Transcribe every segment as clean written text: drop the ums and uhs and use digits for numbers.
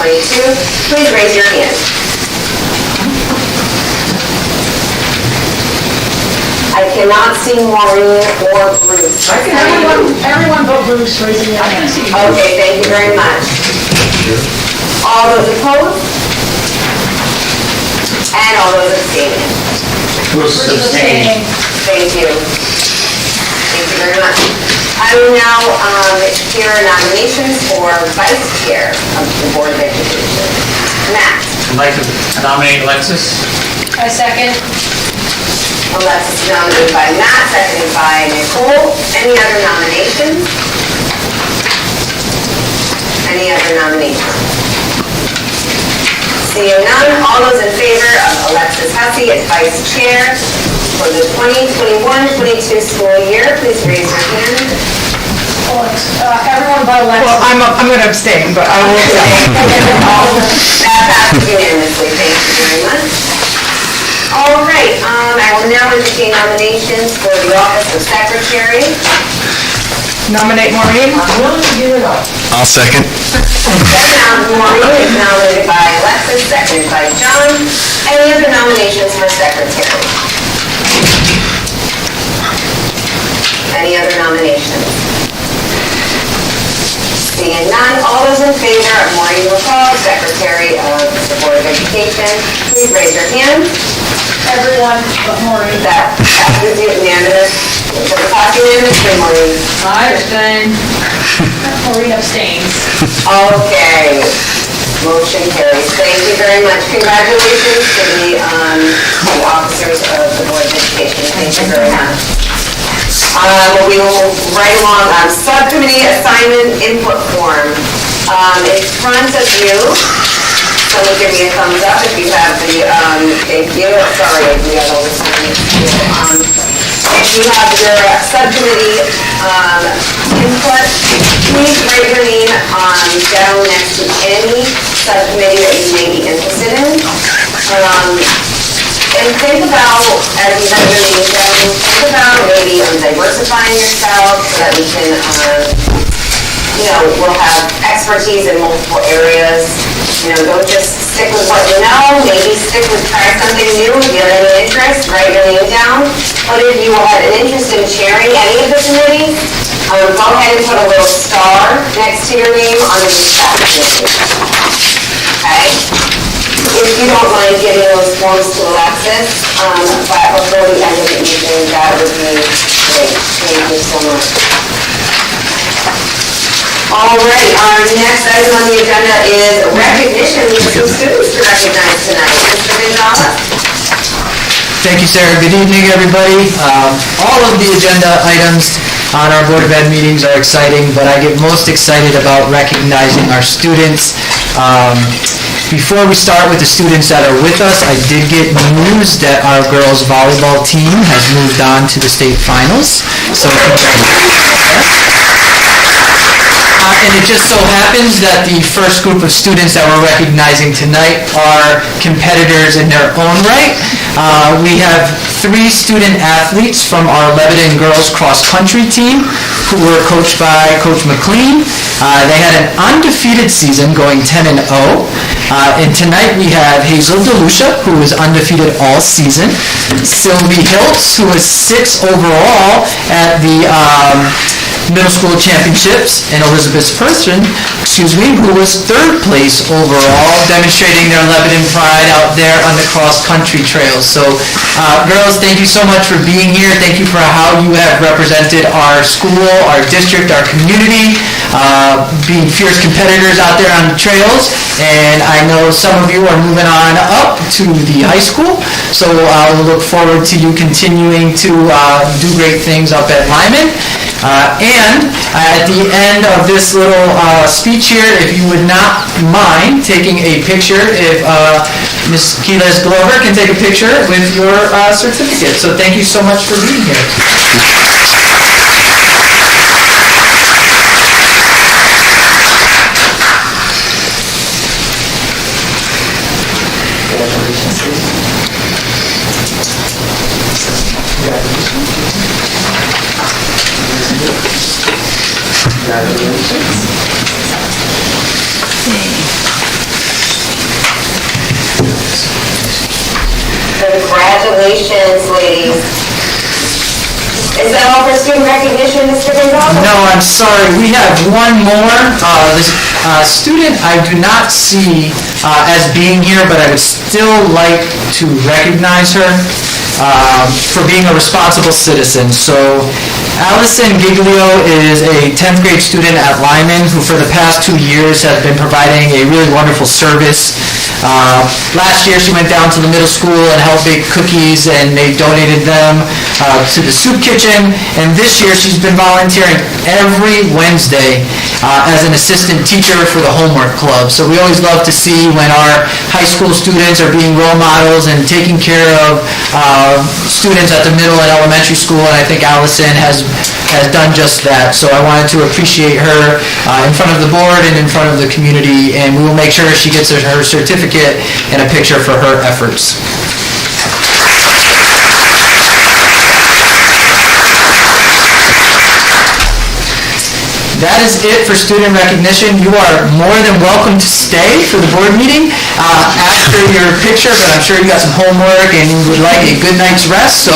2022, please raise your hand. I cannot see Maureen or Bruce. Everyone but Bruce raising their hand. Okay, thank you very much. All those opposed? And all those abstaining? Bruce is abstaining. Thank you. Thank you very much. I will now hear nominations for Vice Chair of the Board of Education. Matt. I'd like to nominate Alexis. I second. Alexis nominated by Matt, seconded by Nicole. Any other nominations? Any other nominations? Seeing none, all those in favor of Alexis Hussey as Vice Chair for the 2021-22 school year, please raise your hand. Everyone but Alexis. Well, I'm going to abstain, but I will abstain. That passes unanimously. Thank you very much. All right, I will now entertain nominations for the office of Secretary. Nominate Maureen. I'm willing to give it up. I'll second. Maureen is nominated by Alexis, seconded by John. Any other nominations for Secretary? Any other nominations? Seeing none, all those in favor of Maureen McCall, Secretary of the Board of Education, please raise your hand. Everyone but Maureen. That passes unanimous. Does it pass unanimously, Maureen? I abstain. Maureen abstains. Okay. Motion carries. Thank you very much. Congratulations to the officers of the Board of Education. Thank you very much. We will move right along on subcommittee assignment input form. In front of you, someone give me a thumbs up if you have the, thank you, sorry, we had all this time. If you have your subcommittee input, please write your name down next to any subcommittee that you may be interested in. And think about, as you have your name down, think about maybe diversifying yourself so that we can, we'll have expertise in multiple areas. Don't just stick with what you know, maybe stick with try something new. If you have any interest, write your name down. But if you have an interest in chairing any of the committees, go ahead and put a little star next to your name on the staff committee. Okay? If you don't mind giving those forms to Alexis, but before the end of the evening, that would be great. Thank you so much. All right, our next item on the agenda is recognition. We have some students to recognize tonight. Mr. Gonzalez. Thank you, Sarah. Good evening, everybody. All of the agenda items on our Board of Ed meetings are exciting, but I get most excited about recognizing our students. Before we start with the students that are with us, I did get news that our girls volleyball team has moved on to the state finals. So and it just so happens that the first group of students that we're recognizing tonight are competitors in their own right. We have 3 student athletes from our Lebanon girls cross-country team who were coached by Coach McLean. They had an undefeated season going 10-0. And tonight we have Hazel DeLucia, who was undefeated all season. Sylvie Hiltz, who was 6th overall at the middle school championships, and Elizabeth Person, who was 3rd place overall, demonstrating their Lebanon pride out there on the cross-country trails. So, girls, thank you so much for being here. Thank you for how you have represented our school, our district, our community, being fierce competitors out there on the trails. And I know some of you are moving on up to the high school, so we'll look forward to you continuing to do great things up at Lyman. And at the end of this little speech here, if you would not mind taking a picture, if Ms. Keyless Glover can take a picture with your certificate. So thank you so much for being here. Congratulations, ladies. Is that all for student recognition, Mr. Gonzalez? No, I'm sorry, we have one more. This student I do not see as being here, but I would still like to recognize her for being a responsible citizen. So Alison Giglio is a 10th grade student at Lyman who for the past 2 years has been providing a really wonderful service. Last year she went down to the middle school and helped bake cookies, and they donated them to the soup kitchen. And this year she's been volunteering every Wednesday as an assistant teacher for the homework club. So we always love to see when our high school students are being role models and taking care of students at the middle and elementary school, and I think Allison has done just that. So I wanted to appreciate her in front of the board and in front of the community, and we will make sure she gets her certificate and a picture for her efforts. That is it for student recognition. You are more than welcome to stay for the board meeting after your picture, but I'm sure you got some homework and you would like a good night's rest, so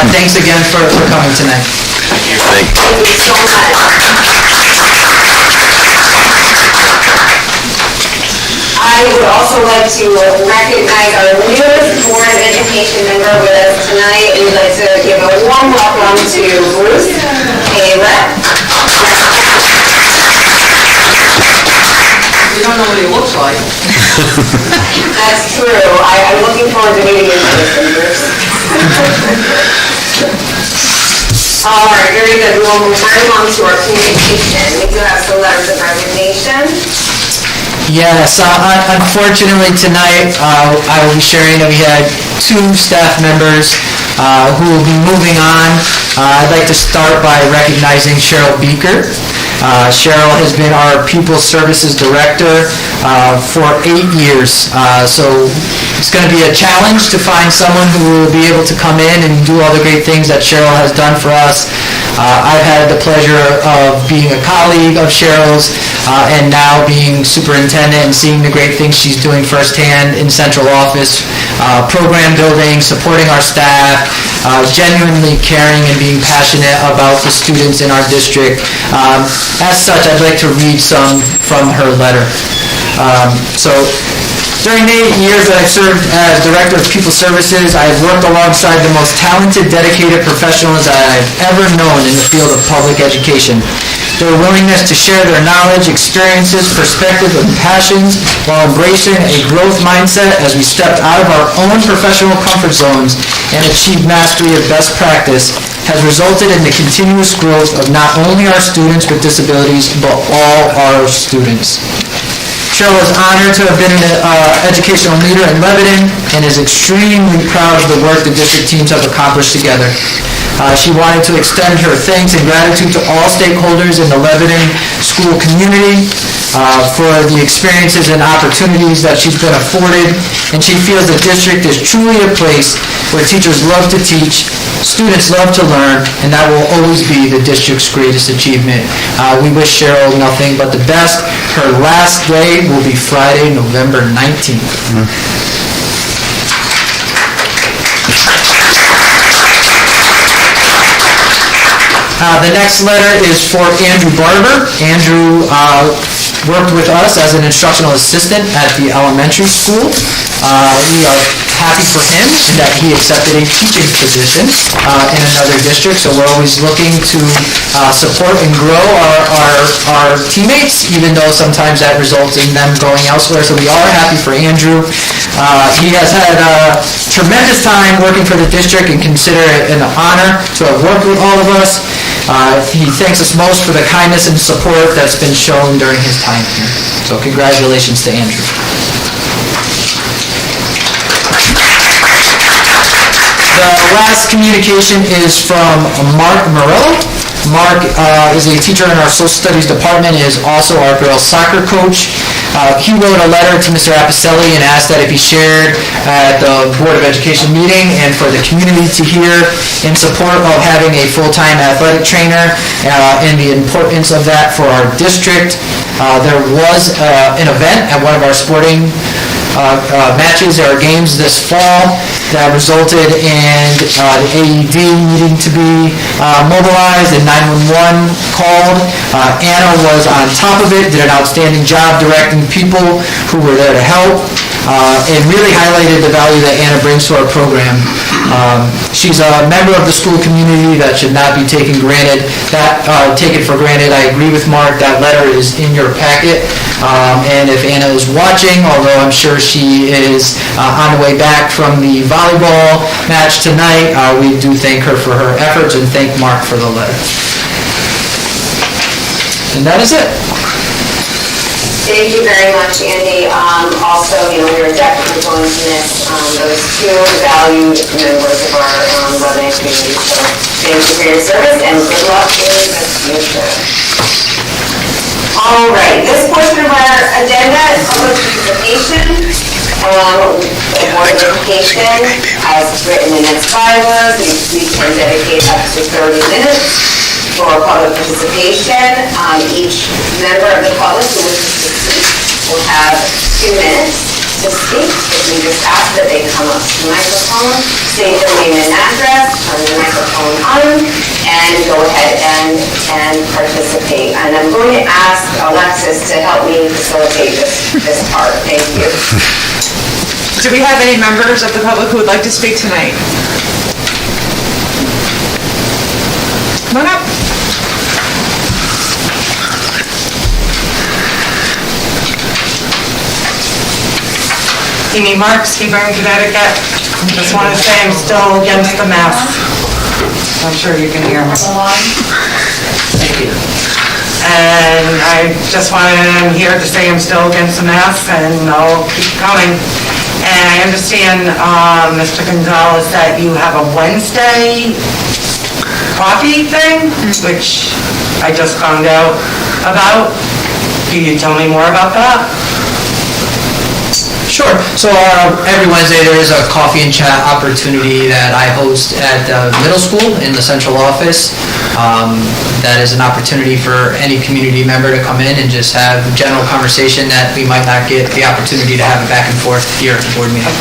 thanks again for coming tonight. Thank you so much. I would also like to recognize our newest Board of Education member with us tonight. We'd like to give a warm welcome to Bruce Taylor. We don't know what he looks like. That's true. I'm looking forward to meeting you in person, Bruce. All right, very good. We will move right along to our communication. We do have some letters of resignation. Yes, unfortunately tonight, I will be sharing that we had 2 staff members who will be moving on. I'd like to start by recognizing Sheryl Beaker. Sheryl has been our People Services Director for 8 years. So it's going to be a challenge to find someone who will be able to come in and do all the great things that Sheryl has done for us. I've had the pleasure of being a colleague of Sheryl's and now being superintendent and seeing the great things she's doing firsthand in central office, program building, supporting our staff, genuinely caring and being passionate about the students in our district. As such, I'd like to read some from her letter. During the 8 years that I've served as Director of People Services, I have worked alongside the most talented, dedicated professionals that I've ever known in the field of public education. Their willingness to share their knowledge, experiences, perspectives, and passions while embracing a growth mindset as we stepped out of our own professional comfort zones and achieved mastery of best practice has resulted in the continuous growth of not only our students with disabilities, but all our students. Sheryl is honored to have been an educational leader in Lebanon and is extremely proud of the work the district teams have accomplished together. She wanted to extend her thanks and gratitude to all stakeholders in the Lebanon school community for the experiences and opportunities that she's been afforded, and she feels the district is truly a place where teachers love to teach, students love to learn, and that will always be the district's greatest achievement. We wish Sheryl nothing but the best. Her last day will be Friday, November 19th. The next letter is for Andrew Barber. Andrew worked with us as an instructional assistant at the elementary school. We are happy for him in that he accepted a teaching position in another district, so we're always looking to support and grow our teammates, even though sometimes that results in them going elsewhere, so we are happy for Andrew. He has had a tremendous time working for the district and consider it an honor to have worked with all of us. He thanks us most for the kindness and support that's been shown during his time here. So congratulations to Andrew. The last communication is from Mark Morello. Mark is a teacher in our social studies department and is also our girls soccer coach. He wrote a letter to Mr. Apicelli and asked that it be shared at the Board of Education meeting and for the community to hear in support of having a full-time athletic trainer and the importance of that for our district. There was an event at one of our sporting matches or games this fall that resulted in the AED needing to be mobilized and 911 called. Anna was on top of it, did an outstanding job directing people who were there to help, and really highlighted the value that Anna brings to our program. She's a member of the school community that should not be taken for granted. I agree with Mark, that letter is in your packet. And if Anna is watching, although I'm sure she is on the way back from the volleyball match tonight, we do thank her for her efforts and thank Mark for the letter. And that is it. Thank you very much, Andy. Also, we're definitely going to miss those two valued members of our Lebanon community. So thank you for your service and good luck in the future. All right, this portion of our agenda is public participation. The Board of Education, as written in its bylaws, we can dedicate up to 30 minutes for public participation. Each member of the public who wishes to speak will have 2 minutes to speak. If we just ask that they come up to the microphone, state their name and address, turn the microphone on, and go ahead and participate. And I'm going to ask Alexis to help me facilitate this part. Thank you. Do we have any members of the public who would like to speak tonight? Come on up. Amy Marks, Hebron, Connecticut. Just want to say I'm still against the mask. I'm sure you can hear me. Thank you. And I'm here to say I'm still against the mask, and I'll keep coming. And I understand, Mr. Gonzalez, that you have a Wednesday coffee thing, which I just found out about. Can you tell me more about that? Sure. So every Wednesday there is a coffee and chat opportunity that I host at the middle school in the central office. That is an opportunity for any community member to come in and just have general conversation that we might not get the opportunity to have it back and forth here at the board meeting.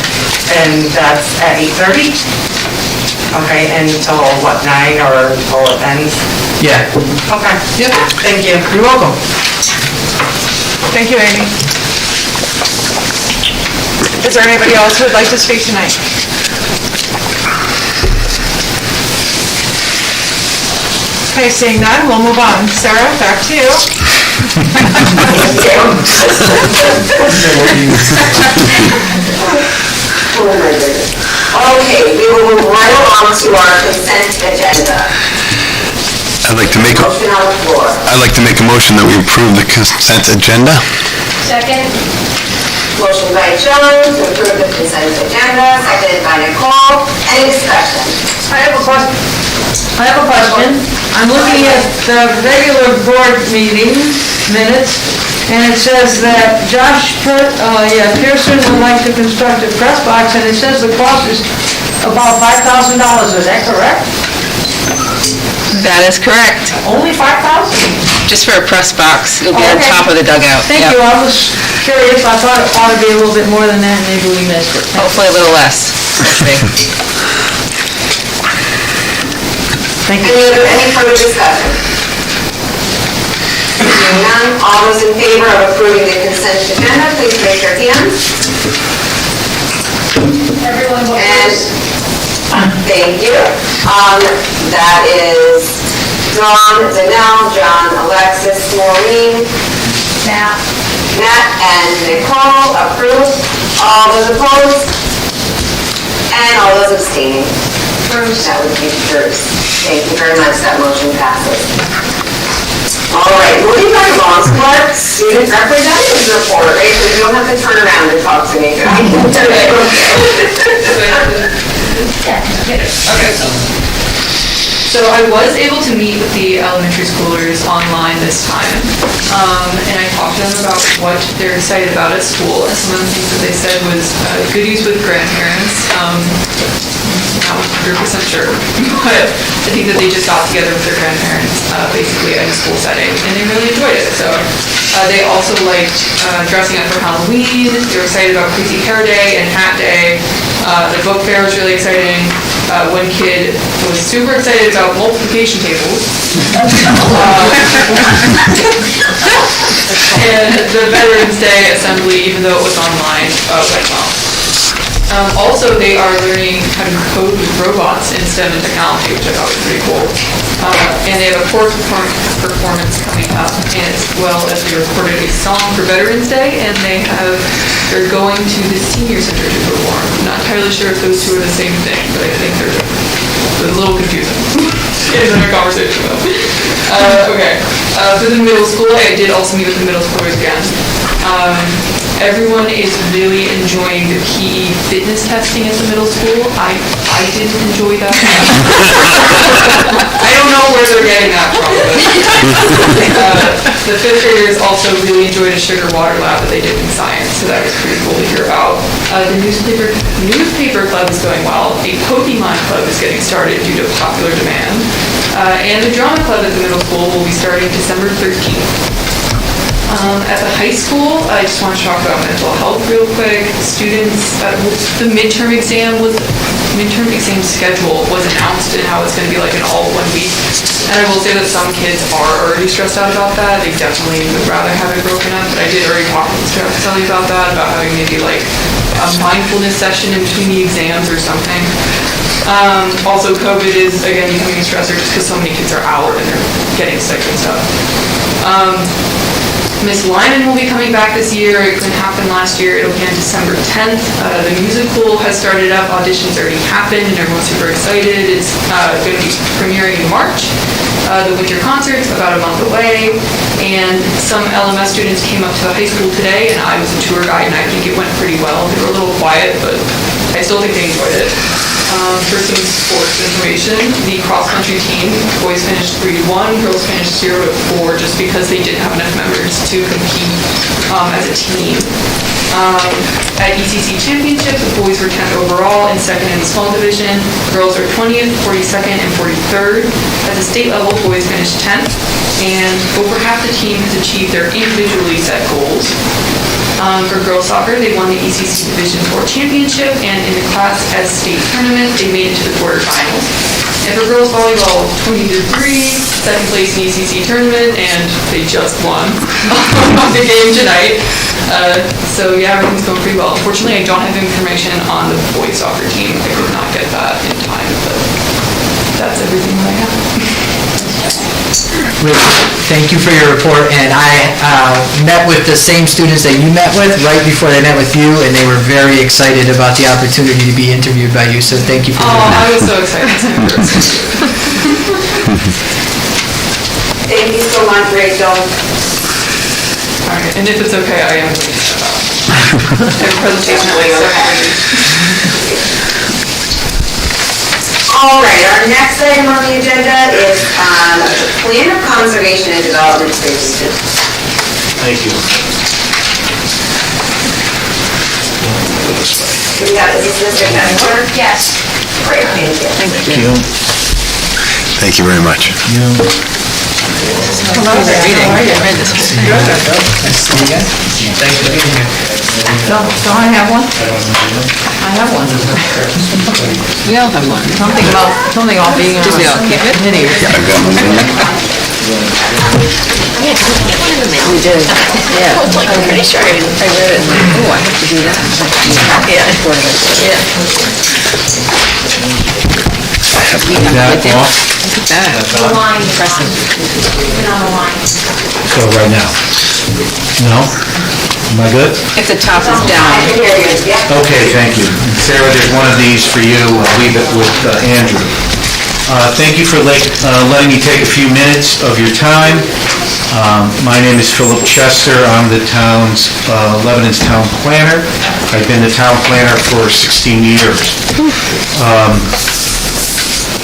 And that's at 8:30? Okay, and until what, 9 or until it ends? Yeah. Okay. Yep. Thank you. You're welcome. Thank you, Amy. Is there anybody else who would like to speak tonight? Okay, seeing none, we'll move on. Sarah, back to you. Okay, we will move right along to our consent agenda. I'd like to make Motion on the floor. a motion that we approve the consent agenda. Second. Motion by Joan to approve the consent agenda, seconded by Nicole. Any discussion? I have a question. I'm looking at the regular board meeting minutes, and it says that Josh Pearson would like to construct a press box, and it says the cost is about $5,000. Is that correct? That is correct. Only $5,000? Just for a press box. It'll be on Okay. top of the dugout. Thank Yep. you. I was curious. I thought it ought to be a little bit more than that, and maybe we missed it. Hopefully a little less. We'll see. Thank you. Any further discussion? Seeing none, all those in favor of approving the consent agenda, please raise your hands. Everyone vote And Bruce. thank you. That is Dawn, Danelle, John, Alexis, Maureen, Matt. Matt, and Nicole approved. All those opposed? And all those abstaining? Bruce. That would be Bruce. Thank you very much, that motion passes. All right, moving right along to our student representatives report, right? So you don't have to turn around and talk to me. I can do it. So I was able to meet with the elementary schoolers online this time, and I talked to them about what they're excited about at school, and some of the things that they said was goodies with grandparents. not 100% sure, but I think that they just got together with their grandparents, basically in a school setting, and they really enjoyed it. So they also liked dressing up for Halloween. They were excited about Crazy Hair Day and Hat Day. The book fair was really exciting. One kid was super excited about multiplication tables. And the Veterans Day assembly, even though it was online, went well. Also, they are learning how to code with robots in STEM and technology, which I thought was pretty cool. And they have a chorus performance coming up, and as well as they recorded a song for Veterans Day, and they're going to the senior center to perform. I'm not entirely sure if those two are the same thing, but I think they're different. It's a little confusing. It's in a conversation though. Okay. For the middle school, I did also meet with the middle schoolers again. Everyone is really enjoying the PE fitness testing at the middle school. I didn't enjoy that. I don't know where they're getting that from. But, the fifth graders also really enjoyed a sugar water lab that they did in science, so that was pretty cool to hear about. The newspaper club is going well. A Pokemon club is getting started due to popular demand. And the drama club at the middle school will be starting December 13th. At the high school, I just want to talk about mental health real quick. Students, the midterm exam schedule was announced and how it's going to be like an all 1 week. And I will say that some kids are already stressed out about that. They definitely would rather have it broken up. But I did already talk with Sally about that, about having maybe like a mindfulness session in between the exams or something. Also, COVID is, again, becoming a stressor just because so many kids are out and they're getting sick and stuff. Miss Lyman will be coming back this year. It couldn't happen last year. It'll be on December 10th. The musical has started up. Auditions already happened, and everyone's super excited. It's going to be premiering in March. The winter concert's about a month away, and some LMS students came up to the high school today, and I was a tour guide, and I think it went pretty well. They were a little quiet, but I still think they enjoyed it. For some sports information, the cross-country team, boys finished 3-1, girls finished 0-4, just because they didn't have enough members to compete as a team. At ECC Championship, the boys were 10th overall and 2nd in the small division. Girls are 20th, 42nd, and 43rd. At the state level, boys finished 10th, and over half the team has achieved their individually set goals. For girls soccer, they won the ECC Division 4 Championship, and in the Class S state tournament, they made it to the quarterfinals. And for girls volleyball, 20-3, second place in the ECC tournament, and they just won the game tonight. So yeah, everything's going pretty well. Unfortunately, I don't have information on the boys soccer team. I could not get that in time, but that's everything that I have. Rich, thank you for your report, and I met with the same students that you met with right before they met with you, and they were very excited about the opportunity to be interviewed by you, so thank you for doing that. I was so excited. Thank you so much, Rachel. All right, and if it's okay, I am going to shut up. I have a presentation at like 7:30. All right, our next item on the agenda is the Plan of Conservation and Development Services. Thank you. Do we have, is this Mr. Kessler? Yes. Great, thank you. Thank you very much. Don't I have one? I have one. We all have one. Something about being on Did we all keep it? I've got one. We did. Yeah. I'm pretty sure I read it. Oh, I have to do that. Yeah. That off? Look at that. The line. Impressive. Been on the line. So right now? No? Am I good? If the top is down. I can hear you, yeah. Okay, thank you. Sarah, there's one of these for you. I'll leave it with Andrew. Thank you for letting me take a few minutes of your time. My name is Philip Chester. I'm the Lebanon's town planner. I've been the town planner for 16 years.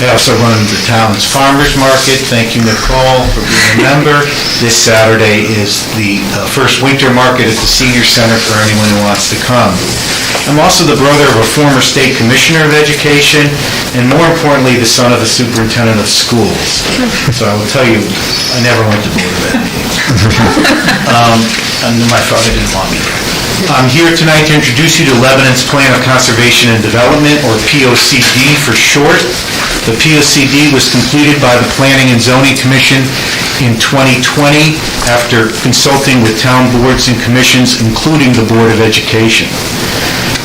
I also run the town's farmers market. Thank you, Nicole, for being a member. This Saturday is the first winter market at the senior center for anyone who wants to come. I'm also the brother of a former state commissioner of education, and more importantly, the son of a superintendent of schools. So I will tell you, I never went to Board of Education. And my father didn't want me there. I'm here tonight to introduce you to Lebanon's Plan of Conservation and Development, or POCD for short. The POCD was completed by the Planning and Zoning Commission in 2020 after consulting with town boards and commissions, including the Board of Education.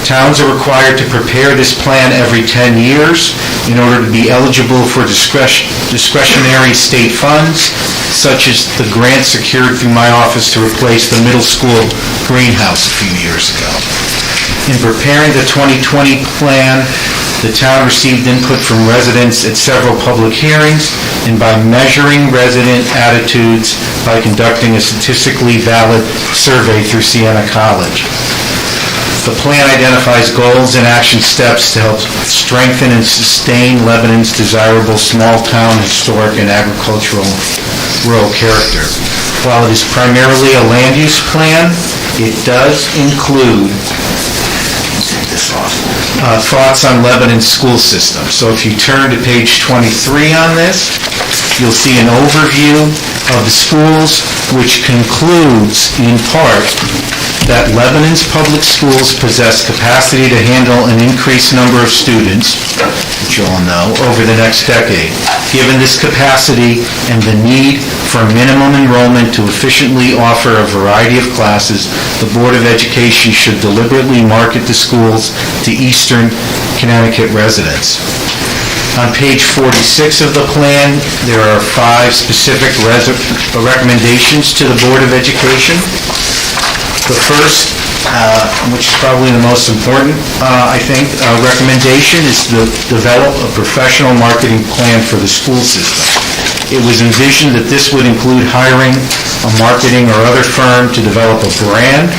Towns are required to prepare this plan every 10 years in order to be eligible for discretionary state funds, such as the grant secured through my office to replace the middle school greenhouse a few years ago. In preparing the 2020 plan, the town received input from residents at several public hearings and by measuring resident attitudes by conducting a statistically valid survey through Siena College. The plan identifies goals and action steps to help strengthen and sustain Lebanon's desirable small-town historic and agricultural rural character. While it is primarily a land use plan, it does include thoughts on Lebanon's school system. So if you turn to page 23 on this, you'll see an overview of the schools, which concludes, in part, that Lebanon's public schools possess capacity to handle an increased number of students, which you all know, over the next decade. Given this capacity and the need for minimum enrollment to efficiently offer a variety of classes, the Board of Education should deliberately market the schools to Eastern Connecticut residents. On page 46 of the plan, there are 5 specific recommendations to the Board of Education. The first, which is probably the most important, I think, recommendation is to develop a professional marketing plan for the school system. It was envisioned that this would include hiring a marketing or other firm to develop a brand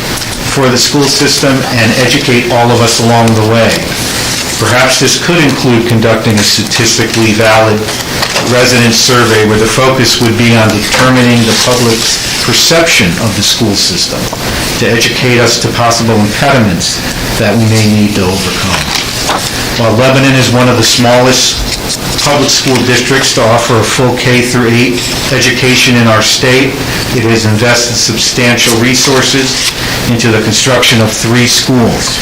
for the school system and educate all of us along the way. Perhaps this could include conducting a statistically valid resident survey where the focus would be on determining the public's perception of the school system to educate us to possible impediments that we may need to overcome. While Lebanon is one of the smallest public school districts to offer a full K-8 education in our state, it has invested substantial resources into the construction of 3 schools.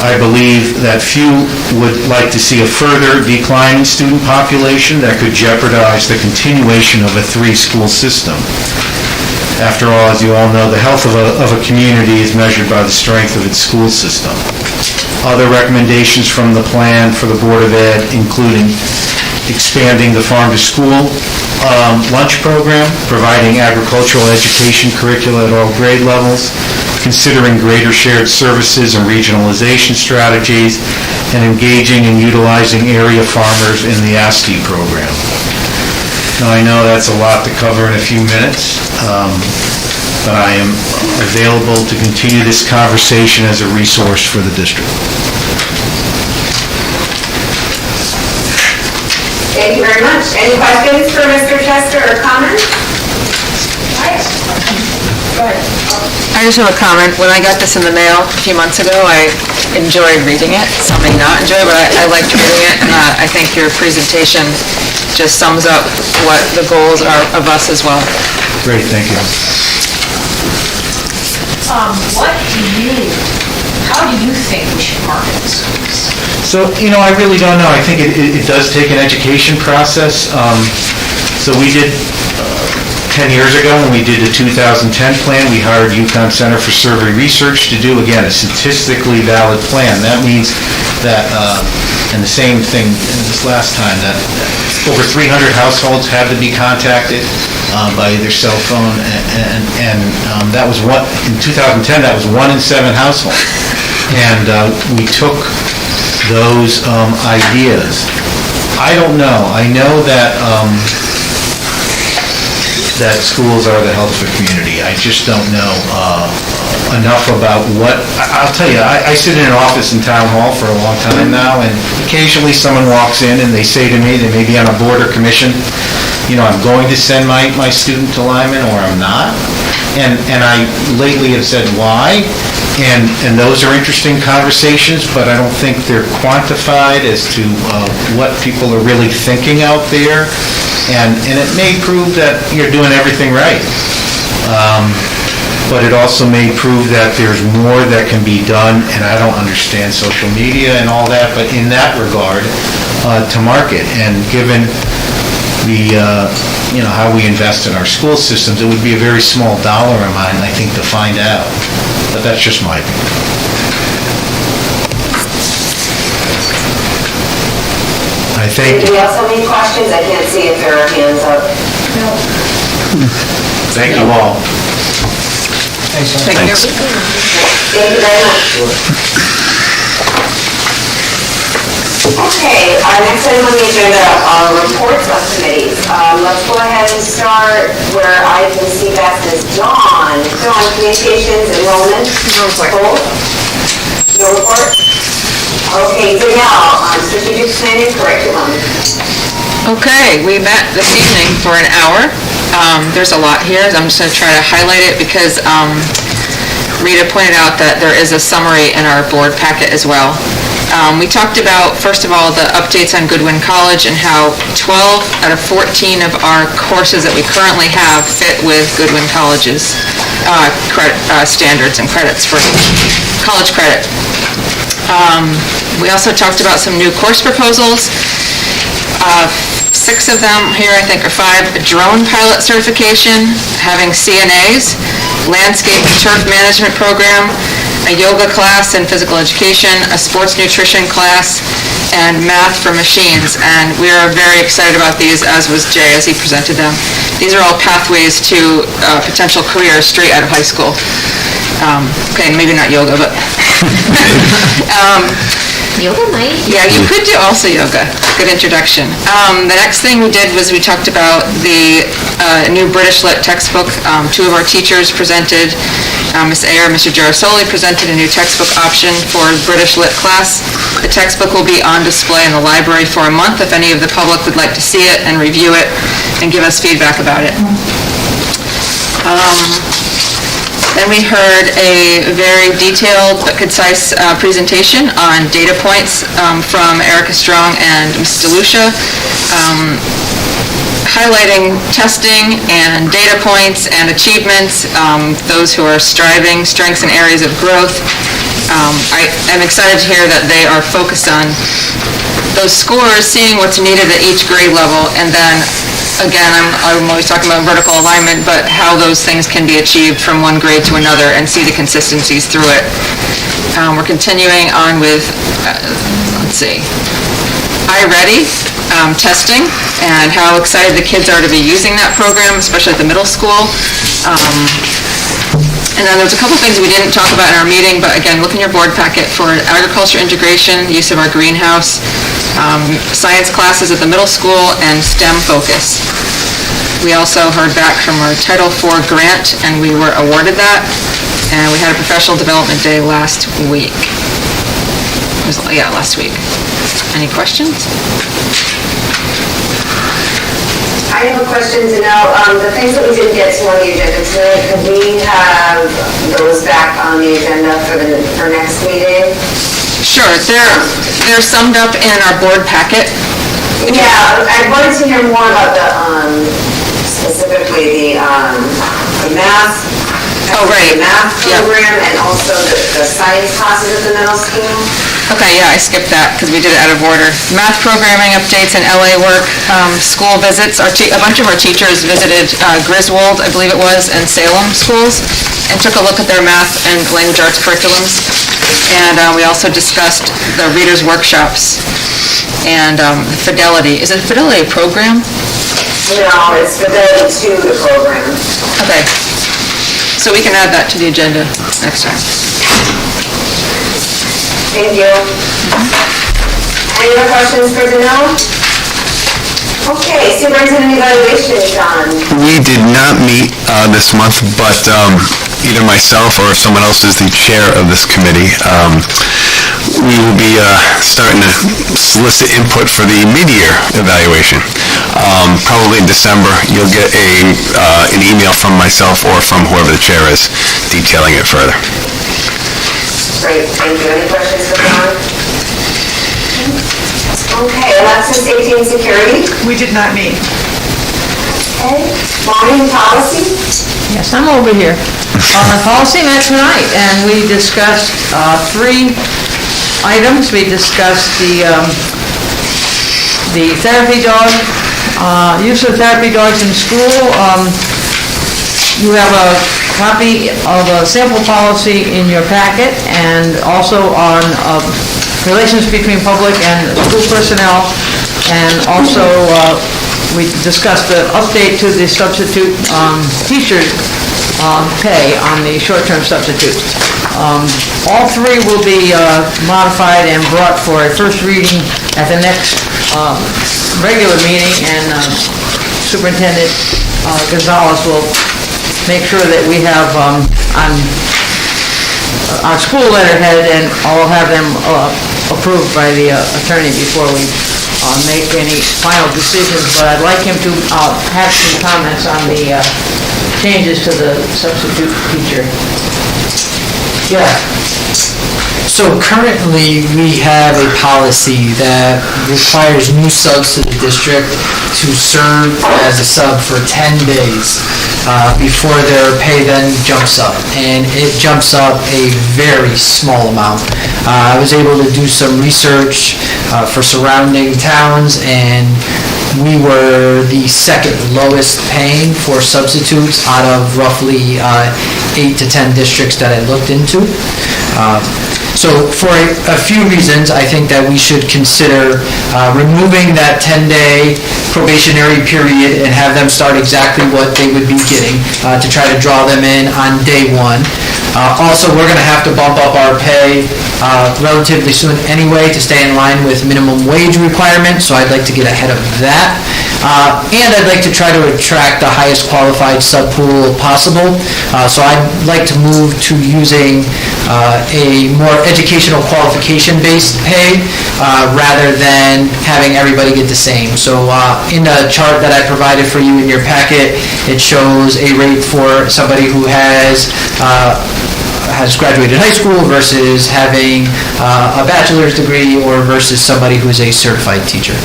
I believe that few would like to see a further decline in student population that could jeopardize the continuation of a 3-school system. After all, as you all know, the health of a community is measured by the strength of its school system. Other recommendations from the plan for the Board of Ed, including expanding the farm-to-school lunch program, providing agricultural education curricula at all grade levels, considering greater shared services and regionalization strategies, and engaging and utilizing area farmers in the ASTI program. Now, I know that's a lot to cover in a few minutes, but I am available to continue this conversation as a resource for the district. Thank you very much. Any questions for Mr. Chester or comments? I just have a comment. When I got this in the mail a few months ago, I enjoyed reading it. Some may not enjoy, but I liked reading it, and I think your presentation just sums up what the goals are of us as well. Great, thank you. How do you think we should market the schools? So, I really don't know. I think it does take an education process. So we did, 10 years ago, when we did the 2010 plan, we hired UConn Center for Survey Research to do, again, a statistically valid plan. That means that, and the same thing this last time, that over 300 households had to be contacted by their cell phone, and that was one, in 2010, that was 1 in 7 households. And we took those ideas. I don't know. I know that that schools are the health of a community. I just don't know enough about what, I'll tell you, I sit in an office in Town Hall for a long time now, and occasionally someone walks in and they say to me, they may be on a board or commission, I'm going to send my student to Lyman or I'm not. And I lately have said, why? And those are interesting conversations, but I don't think they're quantified as to what people are really thinking out there. And it may prove that you're doing everything right. But it also may prove that there's more that can be done, and I don't understand social media and all that, but in that regard, to market. And given the, how we invest in our school systems, it would be a very small dollar amount, I think, to find out. But that's just my opinion. I thank you. Anybody else have any questions? I can't see if there are hands up. Thank you all. Thank you. Thank you very much. Okay, our next item on the agenda are reports of committees. Let's go ahead and start where I can see best is Dawn. Dawn, communications, enrollment. No report. No report? Okay, Danielle, on strategic planning curriculum. Okay, we met this evening for an hour. There's a lot here. I'm just going to try to highlight it because Rita pointed out that there is a summary in our board packet as well. We talked about, first of all, the updates on Goodwin College and how 12 out of 14 of our courses that we currently have fit with Goodwin College's standards and credits for college credit. We also talked about some new course proposals. 6 of them here, I think, or 5, a drone pilot certification, having CNAs, landscape and turf management program, a yoga class and physical education, a sports nutrition class, and math for machines. And we are very excited about these, as was Jay as he presented them. These are all pathways to potential careers straight out of high school. Okay, maybe not yoga, but... Yoga might. Yeah, you could do also yoga. Good introduction. The next thing we did was we talked about the new British Lit textbook. 2 of our teachers presented, Ms. Ayer and Mr. Girasoli presented a new textbook option for British Lit class. The textbook will be on display in the library for a month if any of the public would like to see it and review it and give us feedback about it. Then we heard a very detailed but concise presentation on data points from Erica Strong and Ms. DeLucia, highlighting testing and data points and achievements, those who are striving, strengths and areas of growth. I am excited to hear that they are focused on those scores, seeing what's needed at each grade level, and then again, I'm always talking about vertical alignment, but how those things can be achieved from one grade to another and see the consistencies through it. We're continuing on with, let's see, iReady testing and how excited the kids are to be using that program, especially at the middle school. And then there was a couple things we didn't talk about in our meeting, but again, look in your board packet for agriculture integration, use of our greenhouse, science classes at the middle school, and STEM focus. We also heard back from our Title IV grant, and we were awarded that. And we had a professional development day last week. Last week. Any questions? I have a question to know, the things that we didn't get to on the agenda tonight, could we have those back on the agenda for next meeting? Sure, they're summed up in our board packet. Yeah, I wanted to hear more about the, specifically the math. Oh, right. The math program and also the science classes at the middle school. Okay, yeah, I skipped that because we did it out of order. Math programming updates and LA work, school visits. A bunch of our teachers visited Griswold, I believe it was, and Salem schools, and took a look at their math and language arts curriculums. And we also discussed the readers' workshops and Fidelity. Is it Fidelity a program? No, it's Fidelity to the program. Okay. So we can add that to the agenda next time. Thank you. Any other questions for Danelle? Okay, superintendent evaluation is done. We did not meet this month, but either myself or if someone else is the chair of this committee, we will be starting to solicit input for the mid-year evaluation. Probably in December, you'll get an email from myself or from whoever the chair is detailing it further. Great, thank you. Any questions for John? Okay, election safety and security. We did not meet. Okay, Maureen, policy. Yes, I'm over here. Policy met tonight, and we discussed 3 items. We discussed the therapy dog, use of therapy dogs in school. You have a copy of a sample policy in your packet, and also on relations between public and school personnel, and also we discussed the update to the substitute teacher pay on the short-term substitutes. All 3 will be modified and brought for a first reading at the next regular meeting, and Superintendent Gonzalez will make sure that we have on our school letterhead, and I'll have them approved by the attorney before we make any final decisions, but I'd like him to have some comments on the changes to the substitute teacher. Yeah. So currently, we have a policy that requires new subs to the district to serve as a sub for 10 days before their pay then jumps up. And it jumps up a very small amount. I was able to do some research for surrounding towns, and we were the second lowest paying for substitutes out of roughly 8 to 10 districts that I looked into. So for a few reasons, I think that we should consider removing that 10-day probationary period and have them start exactly what they would be getting to try to draw them in on day 1. Also, we're going to have to bump up our pay relatively soon anyway to stay in line with minimum wage requirements, so I'd like to get ahead of that. And I'd like to try to attract the highest qualified sub-pool possible. So I'd like to move to using a more educational qualification-based pay rather than having everybody get the same. So in the chart that I provided for you in your packet, it shows a rate for somebody who has graduated high school versus having a bachelor's degree, or versus somebody who is a certified teacher.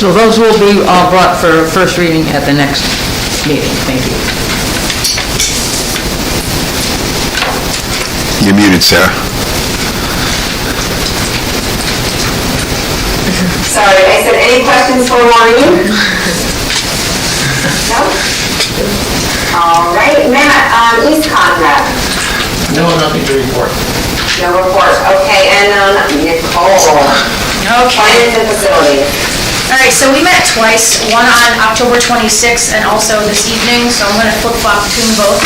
So those will be brought for first reading at the next meeting. Thank you. You're muted, Sarah. Sorry, I said, any questions for Maureen? No? All right, Matt, East Conrad. No, nothing to report. No report, okay, and Nicole. Okay. Finance and facilities. All right, so we met twice, one on October 26th and also this evening, so I'm going to flip-flop between both.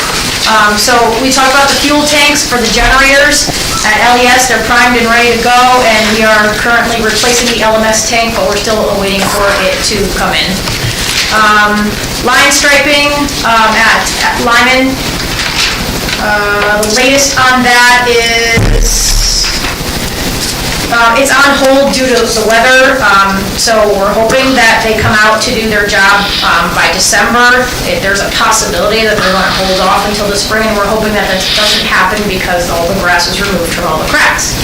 So we talked about the fuel tanks for the generators at LES. They're primed and ready to go, and we are currently replacing the LMS tank, but we're still waiting for it to come in. Line striping at Lyman. The latest on that is it's on hold due to the weather, so we're hoping that they come out to do their job by December. There's a possibility that they're going to hold off until the spring, and we're hoping that that doesn't happen because all the grass is removed from all the cracks.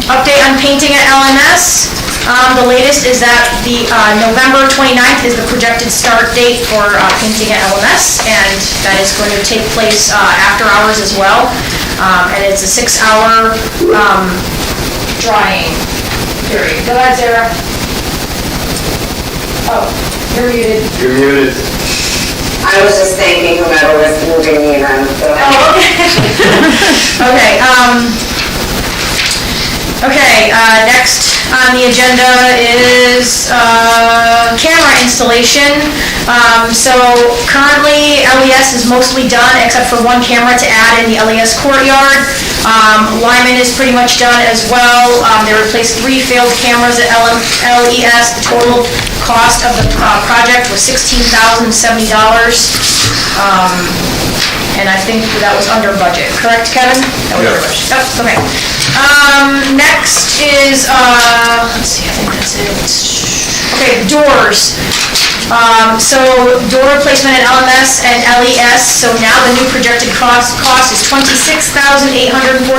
Update on painting at LMS. The latest is that the November 29th is the projected start date for painting at LMS, and that is going to take place after hours as well. And it's a 6-hour drying period. Go ahead, Sarah. Oh, you're muted. You're muted. I was just thanking whomever was moving me around. So. Oh, okay. Okay, next on the agenda is camera installation. So currently, LES is mostly done except for one camera to add in the LES courtyard. Lyman is pretty much done as well. They replaced 3 failed cameras at LES. The total cost of the project was $16,070. And I think that was under budget, correct, Kevin? That was under budget. Oh, okay. Next is, let's see, I think that's it. Okay, doors. So door replacement at LMS and LES, so now the new projected cost is $26,847.72,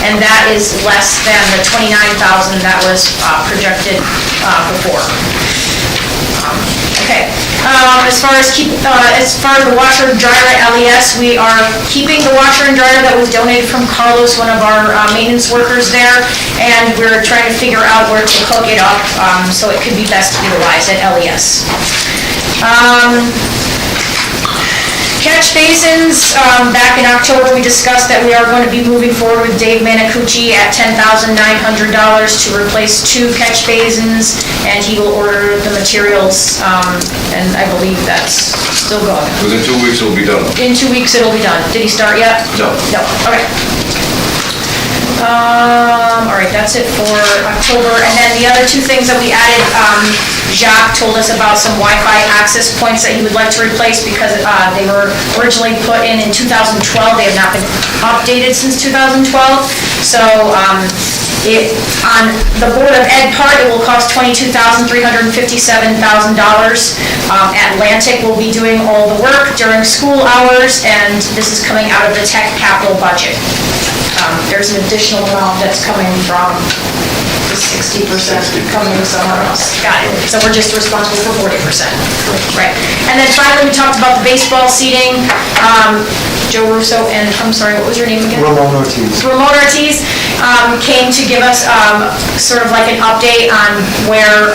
and that is less than the $29,000 that was projected before. Okay, as far as the washer and dryer at LES, we are keeping the washer and dryer that was donated from Carlos, one of our maintenance workers there, and we're trying to figure out where to hook it up so it could be best utilized at LES. Catch basins, back in October, we discussed that we are going to be moving forward with Dave Manicucci at $10,900 to replace 2 catch basins, and he will order the materials, and I believe that's still going. Within 2 weeks, it'll be done. In 2 weeks, it'll be done. Did he start yet? No. No, okay. All right, that's it for October. And then the other 2 things that we added, Jacques told us about some Wi-Fi access points that he would like to replace because they were originally put in 2012. They have not been updated since 2012. So on the Board of Ed part, it will cost $22,357,000. Atlantic will be doing all the work during school hours, and this is coming out of the tech capital budget. There's an additional amount that's coming from the 60% coming somewhere else. Got it. So we're just responsible for 40%. Right. And then finally, we talked about the baseball seating. Joe Russo and, I'm sorry, what was your name again? Ramon Ortiz. Ramon Ortiz came to give us sort of like an update on where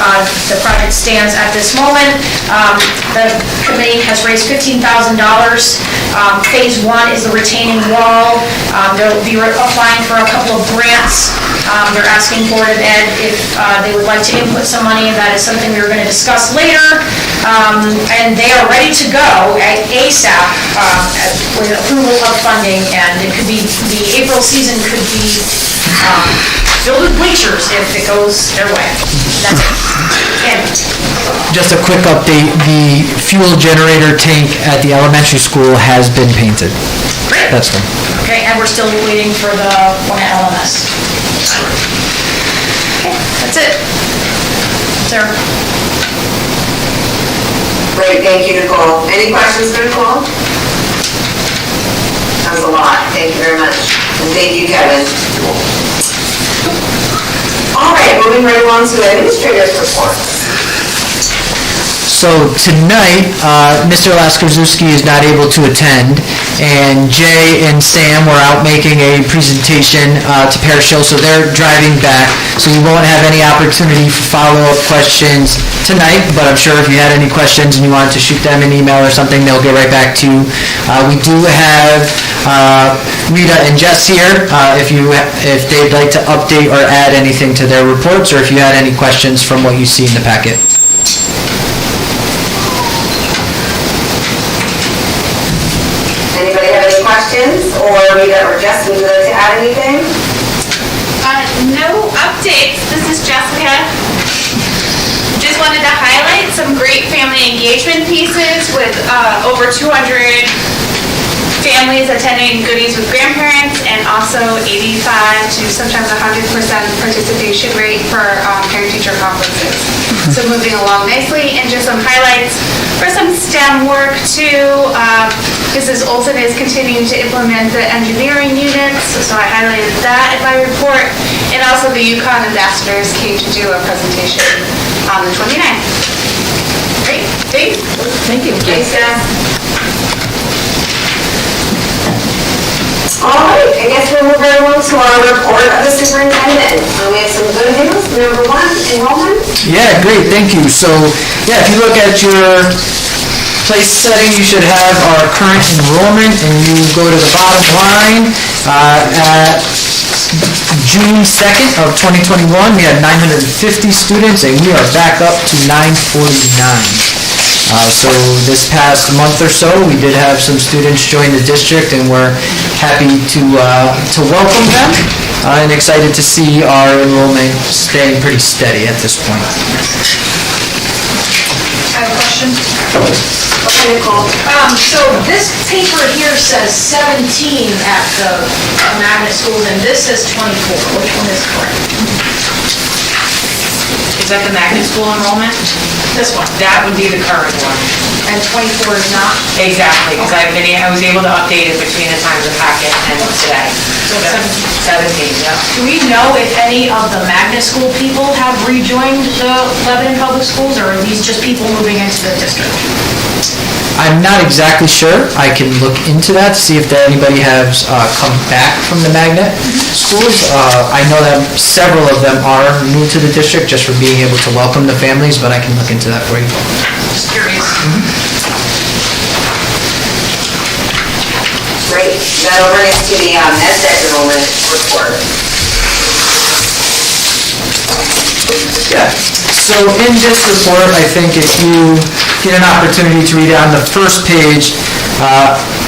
the project stands at this moment. The committee has raised $15,000. Phase 1 is the retaining wall. They'll be applying for a couple of grants. They're asking Board of Ed if they would like to input some money. That is something we were going to discuss later. And they are ready to go at ASAP with approval of funding, and it could be, the April season could be filled with bleachers if it goes their way. That's it. And Just a quick update, the fuel generator tank at the elementary school has been painted. great. That's done. Okay, and we're still waiting for the one at LMS. Okay, that's it. Sarah? Great, thank you, Nicole. Any questions for Nicole? That was a lot. Thank you very much. And thank you, Kevin. All right, moving right along to the administrator's report. So tonight, Mr. Laskarzuski is not able to attend, and Jay and Sam were out making a presentation to Parish Hill, so they're driving back. So you won't have any opportunity for follow-up questions tonight, but I'm sure if you had any questions and you wanted to shoot them an email or something, they'll get right back to you. We do have Rita and Jess here, if they'd like to update or add anything to their reports, or if you had any questions from what you see in the packet. Anybody have any questions, or Rita or Jess, would you like to add anything? No updates. This is Jessica. Just wanted to highlight some great family engagement pieces with over 200 families attending Goodies with Grandparents, and also 85 to sometimes 100% participation rate for parent-teacher conferences. So moving along nicely, and just some highlights for some STEM work too. Mrs. Olson is continuing to implement the engineering units, so I highlighted that in my report. And also the Yukon ambassadors came to do a presentation on the 29th. Great, thanks. Thank you. Thanks, Deb. All right, I guess we'll move right along to our report of the superintendent. We have some good news. Number 1, enrollment. Yeah, great, thank you. So, yeah, if you look at your place setting, you should have our current enrollment, and you go to the bottom line. At June 2nd of 2021, we had 950 students, and we are back up to 949. So this past month or so, we did have some students join the district, and we're happy to welcome them, and excited to see our enrollment staying pretty steady at this point. I have a question. Okay, Nicole. So this paper here says 17 at the magnet schools, and this says 24. Which one is correct? Is that the magnet school enrollment? This one. That would be the current one. And 24 is not? Exactly, because I was able to update it between the time of the packet and today. So 17, yeah. Do we know if any of the magnet school people have rejoined the Lebanon Public Schools, or are these just people moving into the district? I'm not exactly sure. I can look into that to see if anybody has come back from the magnet schools. I know that several of them are new to the district just for being able to welcome the families, but I can look into that for you. Just curious. Great. That'll bring us to the MedSec enrollment report. Yeah. So in this report, I think if you get an opportunity to read it on the first page,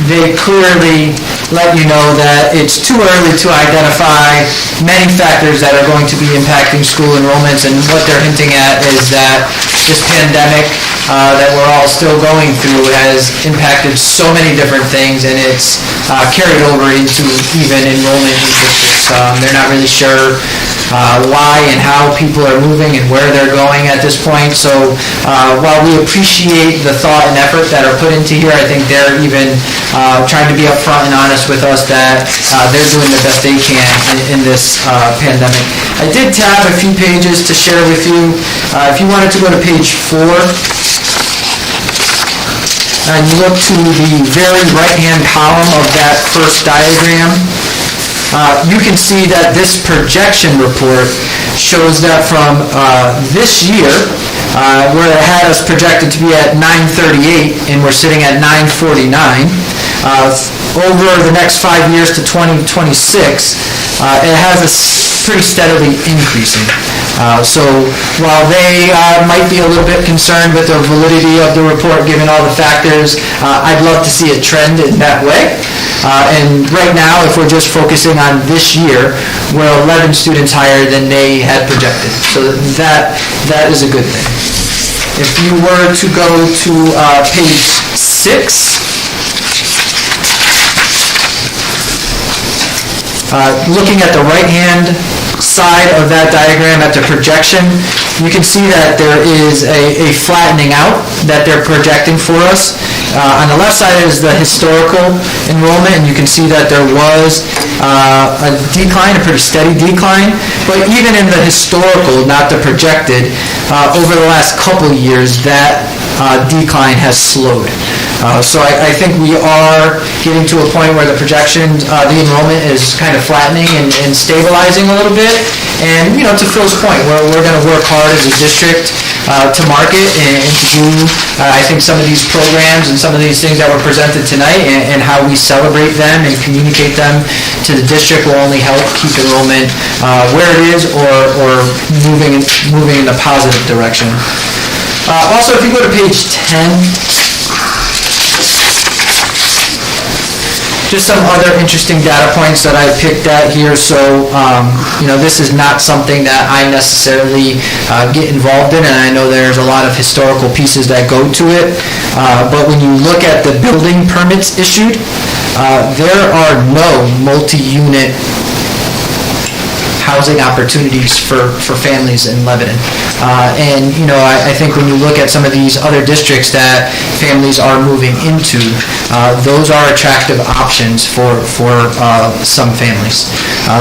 they clearly let you know that it's too early to identify many factors that are going to be impacting school enrollments, and what they're hinting at is that this pandemic that we're all still going through has impacted so many different things, and it's carried over into even enrollment in districts. They're not really sure why and how people are moving and where they're going at this point. So while we appreciate the thought and effort that are put into here, I think they're even trying to be upfront and honest with us that they're doing the best they can in this pandemic. I did tab a few pages to share with you. If you wanted to go to page 4, and you look to the very right-hand column of that first diagram, you can see that this projection report shows that from this year, where it had us projected to be at 938 and we're sitting at 949, over the next 5 years to 2026, it has us pretty steadily increasing. So while they might be a little bit concerned with the validity of the report given all the factors, I'd love to see it trend in that way. And right now, if we're just focusing on this year, we're 11 students higher than they had projected. So that is a good thing. If you were to go to page 6, looking at the right-hand side of that diagram at the projection, you can see that there is a flattening out that they're projecting for us. On the left side is the historical enrollment, and you can see that there was a decline, a pretty steady decline. But even in the historical, not the projected, over the last couple years, that decline has slowed. So I think we are getting to a point where the projection, the enrollment is kind of flattening and stabilizing a little bit. And, to Phil's point, we're going to work hard as a district to market and to do, I think, some of these programs and some of these things that were presented tonight, and how we celebrate them and communicate them to the district will only help keep enrollment where it is or moving in a positive direction. Also, if you go to page 10, just some other interesting data points that I picked at here. So, this is not something that I necessarily get involved in, and I know there's a lot of historical pieces that go to it. But when you look at the building permits issued, there are no multi-unit housing opportunities for families in Lebanon. And, I think when you look at some of these other districts that families are moving into, those are attractive options for some families.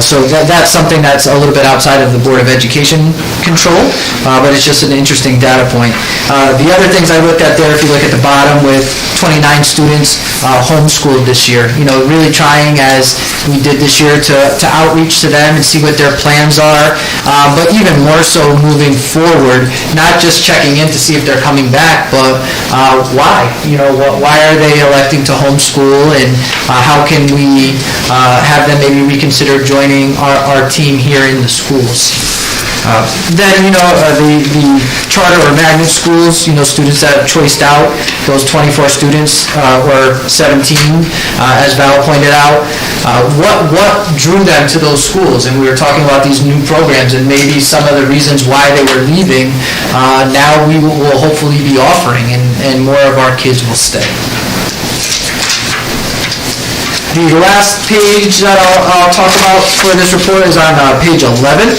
So that's something that's a little bit outside of the Board of Education control, but it's just an interesting data point. The other things I looked at there, if you look at the bottom with 29 students homeschooled this year, really trying, as we did this year, to outreach to them and see what their plans are, but even more so moving forward, not just checking in to see if they're coming back, but why? Why are they electing to homeschool, and how can we have them maybe reconsider joining our team here in the schools? Then, the charter or magnet schools, students that have choiced out, those 24 students, or 17, as Val pointed out, what drew them to those schools? And we were talking about these new programs and maybe some of the reasons why they were leaving, now we will hopefully be offering, and more of our kids will stay. The last page that I'll talk about for this report is on page 11.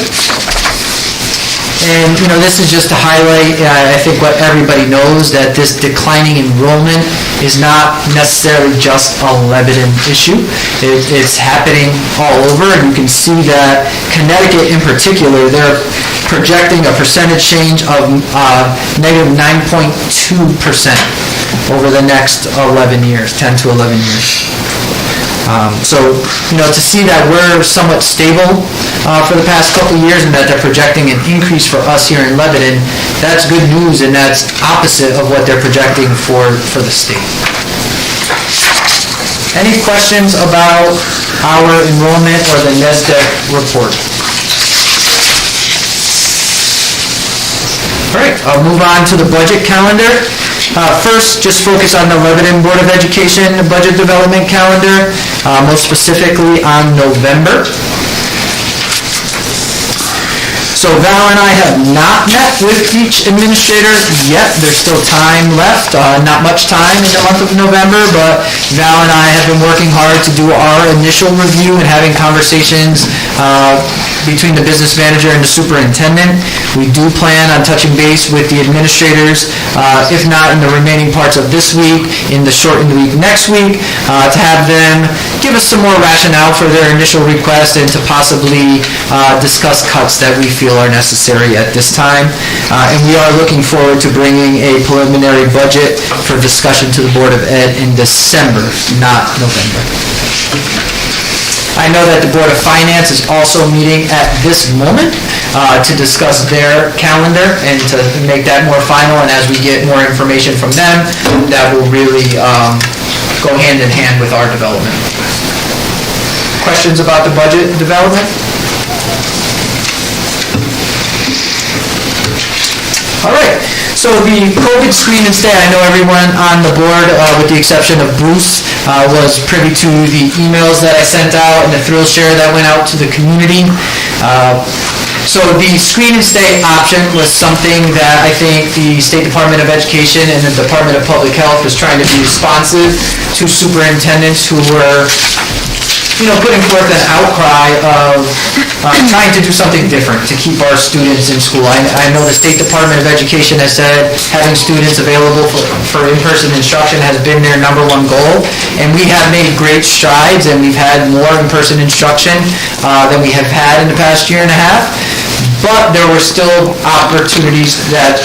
And, this is just to highlight, I think what everybody knows, that this declining enrollment is not necessarily just a Lebanon issue. It's happening all over, and you can see that Connecticut in particular, they're projecting a percentage change of negative 9.2% over the next 11 years, 10 to 11 years. To see that we're somewhat stable for the past couple of years and that they're projecting an increase for us here in Lebanon, that's good news, and that's opposite of what they're projecting for the state. Any questions about our enrollment or the NESDEC report? All right, I'll move on to the budget calendar. First, just focus on the Lebanon Board of Education budget development calendar, most specifically on November. So Val and I have not met with each administrator yet. There's still time left, not much time in the month of November, but Val and I have been working hard to do our initial review and having conversations between the business manager and the superintendent. We do plan on touching base with the administrators, if not in the remaining parts of this week, in the shortened week next week, to have them give us some more rationale for their initial request and to possibly discuss cuts that we feel are necessary at this time. And we are looking forward to bringing a preliminary budget for discussion to the Board of Ed in December, not November. I know that the Board of Finance is also meeting at this moment to discuss their calendar and to make that more final, and as we get more information from them, that will really go hand in hand with our development. Questions about the budget development? All right, so the COVID screen and stay, I know everyone on the board, with the exception of Bruce, was privy to the emails that I sent out and the thrill share that went out to the community. So the screen and stay option was something that I think the State Department of Education and the Department of Public Health was trying to be responsive to superintendents who were putting forth an outcry of trying to do something different to keep our students in school. I know the State Department of Education has said having students available for in-person instruction has been their number one goal, and we have made great strides, and we've had more in-person instruction than we have had in the past year and a half. But there were still opportunities that,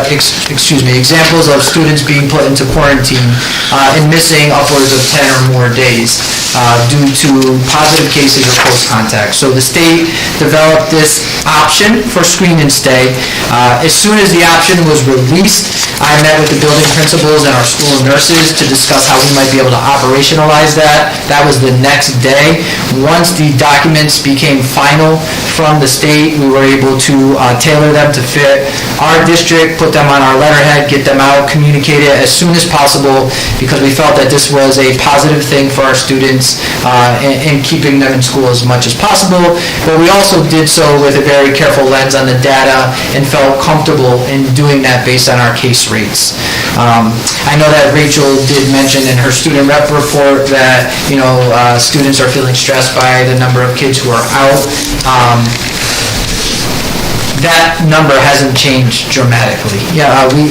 examples of students being put into quarantine and missing upwards of 10 or more days due to positive cases or close contact. So the state developed this option for screen and stay. As soon as the option was released, I met with the building principals and our school nurses to discuss how we might be able to operationalize that. That was the next day. Once the documents became final from the state, we were able to tailor them to fit our district, put them on our letterhead, get them out, communicate it as soon as possible, because we felt that this was a positive thing for our students and keeping them in school as much as possible. But we also did so with a very careful lens on the data and felt comfortable in doing that based on our case rates. I know that Rachel did mention in her student rep report that students are feeling stressed by the number of kids who are out. That number hasn't changed dramatically.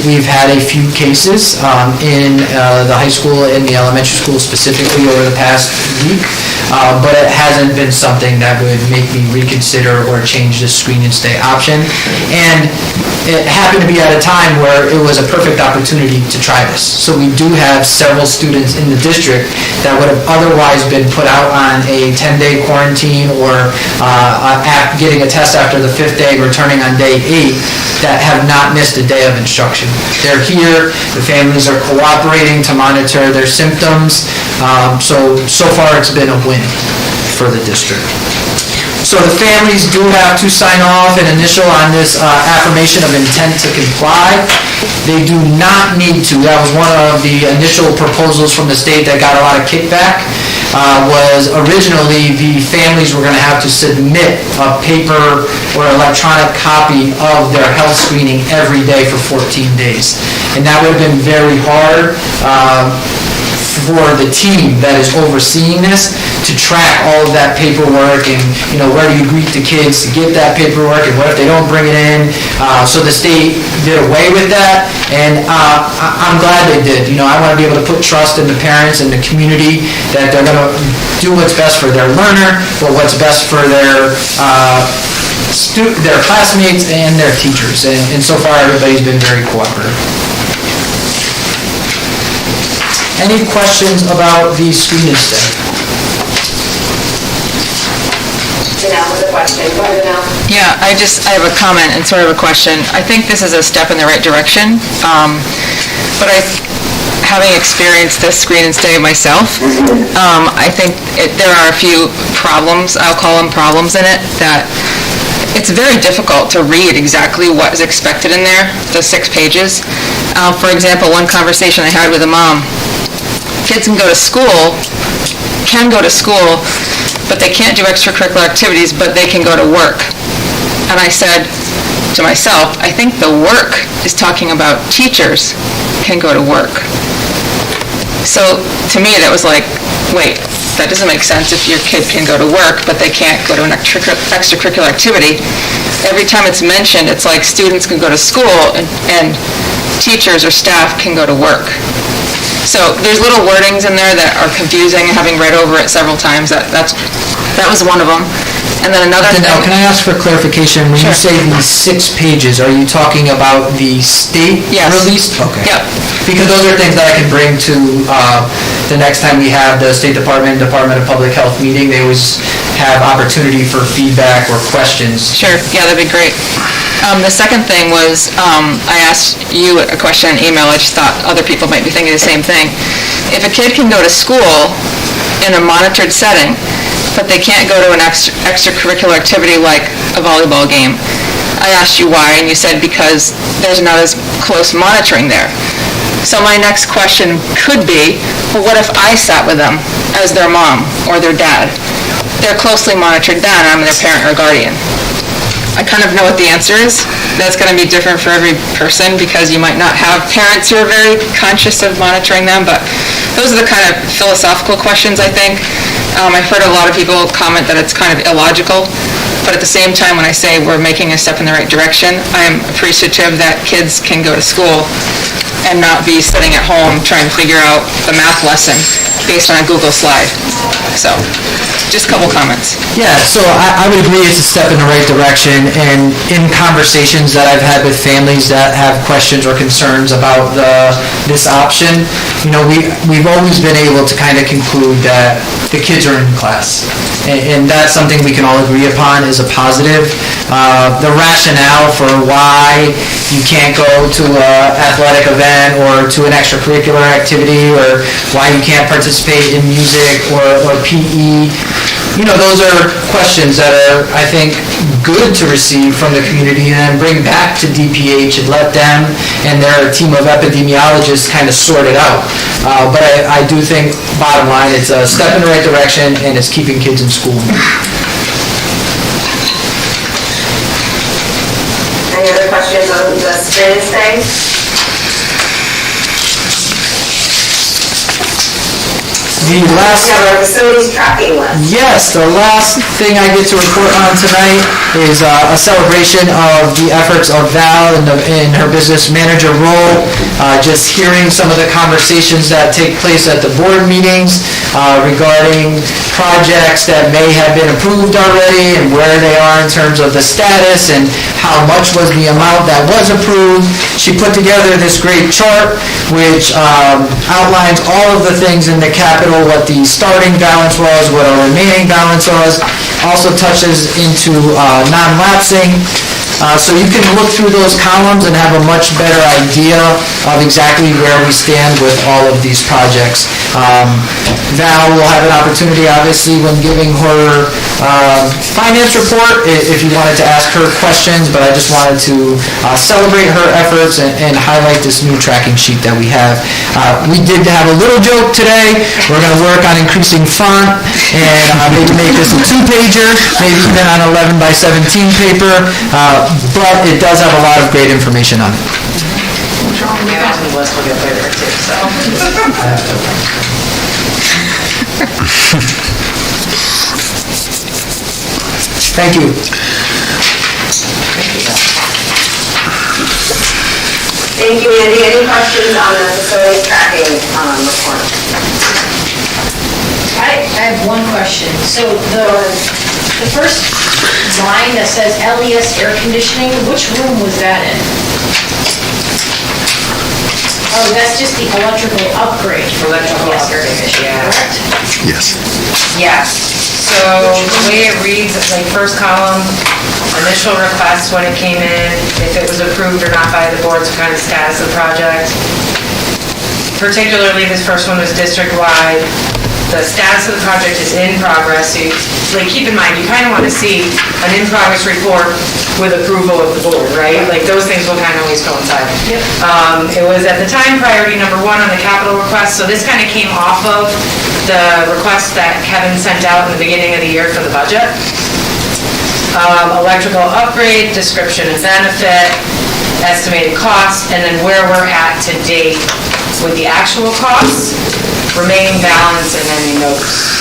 We've had a few cases in the high school and the elementary school specifically over the past week, but it hasn't been something that would make me reconsider or change the screen and stay option. And it happened to be at a time where it was a perfect opportunity to try this. So we do have several students in the district that would have otherwise been put out on a 10-day quarantine or getting a test after the 5th day, returning on day 8, that have not missed a day of instruction. They're here, the families are cooperating to monitor their symptoms, so far it's been a win for the district. So the families do have to sign off and initial on this affirmation of intent to comply. They do not need to. That was one of the initial proposals from the state that got a lot of kickback, was originally the families were going to have to submit a paper or electronic copy of their health screening every day for 14 days. And that would have been very hard for the team that is overseeing this to track all of that paperwork and, where do you greet the kids to get that paperwork and what if they don't bring it in? So the state did away with that, and I'm glad they did. I want to be able to put trust in the parents and the community that they're going to do what's best for their learner, but what's best for their classmates and their teachers. And so far, everybody's been very cooperative. Any questions about the screen instead? Janelle with a question. Go ahead, Janelle. Yeah, I have a comment and sort of a question. I think this is a step in the right direction, but having experienced this screen and stay myself, I think there are a few problems, I'll call them problems in it, that it's very difficult to read exactly what is expected in there, the 6 pages. For example, one conversation I had with a mom, kids can go to school, but they can't do extracurricular activities, but they can go to work. And I said to myself, I think the work is talking about teachers can go to work. So to me, that was like, wait, that doesn't make sense if your kid can go to work, but they can't go to an extracurricular activity. Every time it's mentioned, it's like students can go to school and teachers or staff can go to work. So there's little wordings in there that are confusing, having read over it several times. That was one of them. And then another thing... Now, can I ask for clarification? When you say these 6 pages, are you talking about the state release? Okay. Yep. Because those are things that I can bring to the next time we have the State Department of Public Health meeting. They always have opportunity for feedback or questions. Sure. Yeah, that'd be great. The second thing was, I asked you a question in email. I just thought other people might be thinking the same thing. If a kid can go to school in a monitored setting, but they can't go to an extracurricular activity like a volleyball game, I asked you why, and you said because there's not as close monitoring there. So my next question could be, well, what if I sat with them as their mom or their dad? They're closely monitored then, I'm their parent or guardian. I kind of know what the answer is. That's going to be different for every person because you might not have parents who are very conscious of monitoring them, but those are the kind of philosophical questions, I think. I've heard a lot of people comment that it's kind of illogical, but at the same time, when I say we're making a step in the right direction, I'm appreciative that kids can go to school and not be sitting at home trying to figure out the math lesson based on a Google slide. So, just a couple comments. Yeah, so I would agree it's a step in the right direction, and in conversations that I've had with families that have questions or concerns about this option, we've always been able to kind of conclude that the kids are in class, and that's something we can all agree upon is a positive. The rationale for why you can't go to an athletic event or to an extracurricular activity, or why you can't participate in music or PE, those are questions that are, I think, good to receive from the community and then bring back to DPH and let them and their team of epidemiologists kind of sort it out. But I do think, bottom line, it's a step in the right direction and it's keeping kids in school. Any other questions on the screen and stay? The last... We have our facilities tracking list. Yes, the last thing I get to report on tonight is a celebration of the efforts of Val in her business manager role. Just hearing some of the conversations that take place at the board meetings regarding projects that may have been approved already and where they are in terms of the status and how much was the amount that was approved. She put together this great chart which outlines all of the things in the capital, what the starting balance was, what our remaining balance was, also touches into non-lapsing. So you can look through those columns and have a much better idea of exactly where we stand with all of these projects. Val will have an opportunity, obviously, when giving her finance report, if you wanted to ask her questions, but I just wanted to celebrate her efforts and highlight this new tracking sheet that we have. We did have a little joke today. We're going to work on increasing font and maybe make this a 2-pager, maybe even on 11 by 17 paper, but it does have a lot of great information on it. Thank you. Thank you, Andy. Any questions on the facility tracking report? I have one question. So the first line that says LES air conditioning, which room was that in? Oh, that's just the electrical upgrade for Electrical LES air upgrade, conditioning, yeah. correct? Yes. Yes, so the way it reads, it's like first column, initial request when it came in, if it was approved or not by the board, so kind of status of the project. Particularly, this first one was district-wide. The status of the project is in progress, so like, keep in mind, you kind of want to see an in-progress report with approval of the board, right? Like, those things will kind of always coincide. Yep. It was at the time priority number 1 on the capital request, so this kind of came off of the request that Kevin sent out in the beginning of the year for the budget. Electrical upgrade, description of benefit, estimated cost, and then where we're at to date with the actual costs, remaining balance, and any notes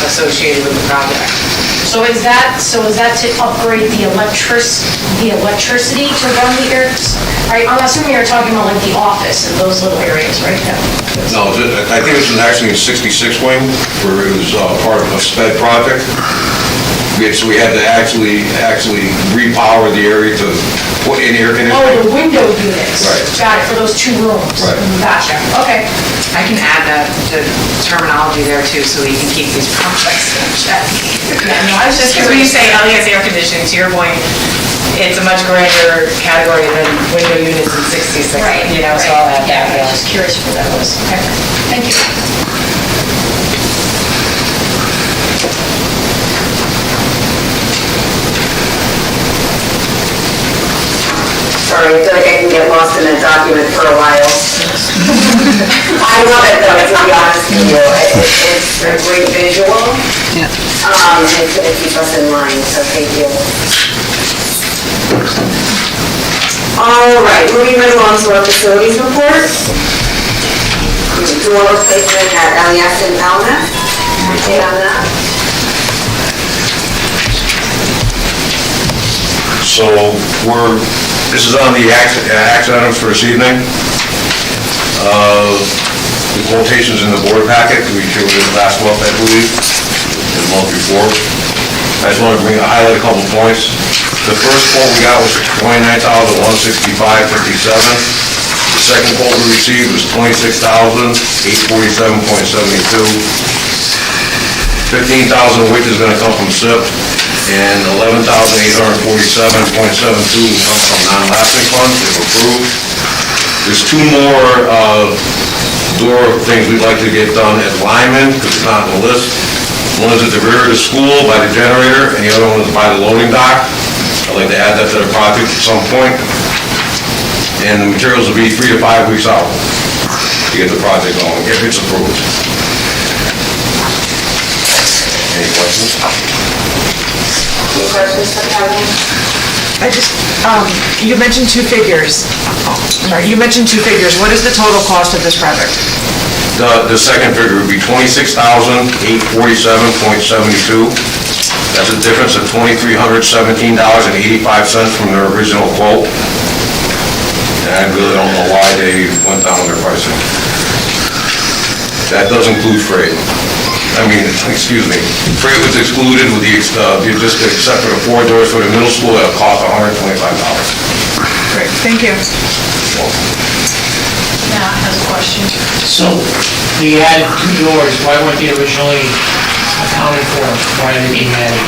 associated with the project. So is that to upgrade the electricity to run the air? I'm assuming you're talking about like the office and those little areas, right? No, I think this was actually a 66 wing, where it was part of a SPED project. So we had to actually repower the area to put in air conditioning. Oh, the window units. Right. Got it, for those 2 rooms. Right. Gotcha, okay. I can add that to terminology there too, so we can keep these projects in check. Yeah, no, I was just Because when you curious. say LES air conditioning, to your point, it's a much greater category than window units in 66, Right, you know, so I'll add right. that. Yeah, I was just curious what that was. Okay, thank you. Sorry, I feel like I can get lost in a document for a while. I love it though, to be honest with you. It's a great visual. Yeah. It's going to keep us in line, so thank you. All right, moving right along to our facilities report. Door replacement at LES and Elmet. Update on that. So this is on the action items for this evening. The quotations in the board packet, we showed it last month, I believe, and the month before. I just want to highlight a couple points. The first quote we got was $29,165.57. The second quote we received was $26,847.72. $15,000 of which is going to come from SIP, and $11,847.72 will come from non-lapsing funds, if approved. There's 2 more door things we'd like to get done at Lyman, because it's not on the list. One is at the rear of the school by the generator, and the other one is by the loading dock. I'd like to add that to the project at some point. And the materials will be 3 to 5 weeks out to get the project going, if it's approved. Any questions? Any questions for Kevin? I just, you mentioned 2 figures. Sorry, you mentioned 2 figures. What is the total cost of this project? The second figure would be $26,847.72. That's a difference of $2,317.85 from their original quote. And I really don't know why they went down with their pricing. That does include freight. Excuse me, freight was excluded with just except for the 4 doors for the middle school, that cost $125. Great, thank you. Matt has a question. So, we added 2 doors, why weren't they originally accounted for? Why are they being added?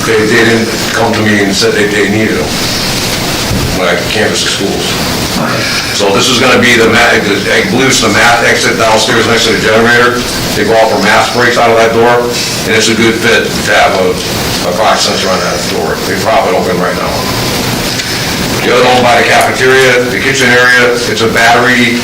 They didn't come to me and said that they needed them when I canvassed the schools. So this is gonna be I believe it's the math exit downstairs next to the generator. They go off for math breaks out of that door, and it's a good fit to have a box sensor on that door. They prop it open right now. The other one by the cafeteria, the kitchen area, it's a battery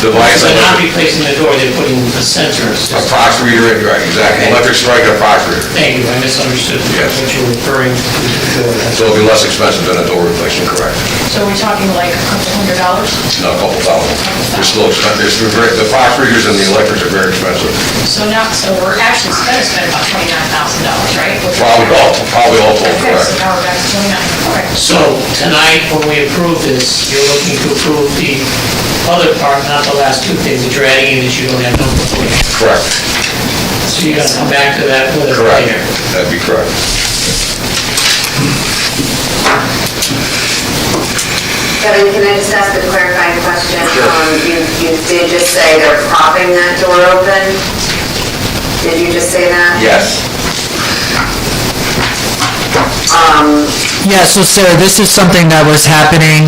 device. They're not replacing the door, they're putting a sensor. A prox reader, right, exactly. Electric strike and a prox reader. Thank you, I misunderstood Yes. what you were referring to. So it'll be less expensive than a door replacement, correct? So we're talking like a couple $100? No, a couple thousand. They're still expensive. The prox readers and the electrics are very expensive. So we're actually gonna spend about $29,000, right? Probably all told, Okay, correct. so now we're back to 29, okay. So tonight, when we approve this, you're looking to approve the other part, not the last two things that you're adding in that you don't have number for. Correct. So you're gonna come back to that with us Correct. later. That'd be correct. Kevin, can I just ask a clarifying question? Sure. You did just say they're propping that door open? Did you just say that? Yes. Yeah, so Sarah, this is something that was happening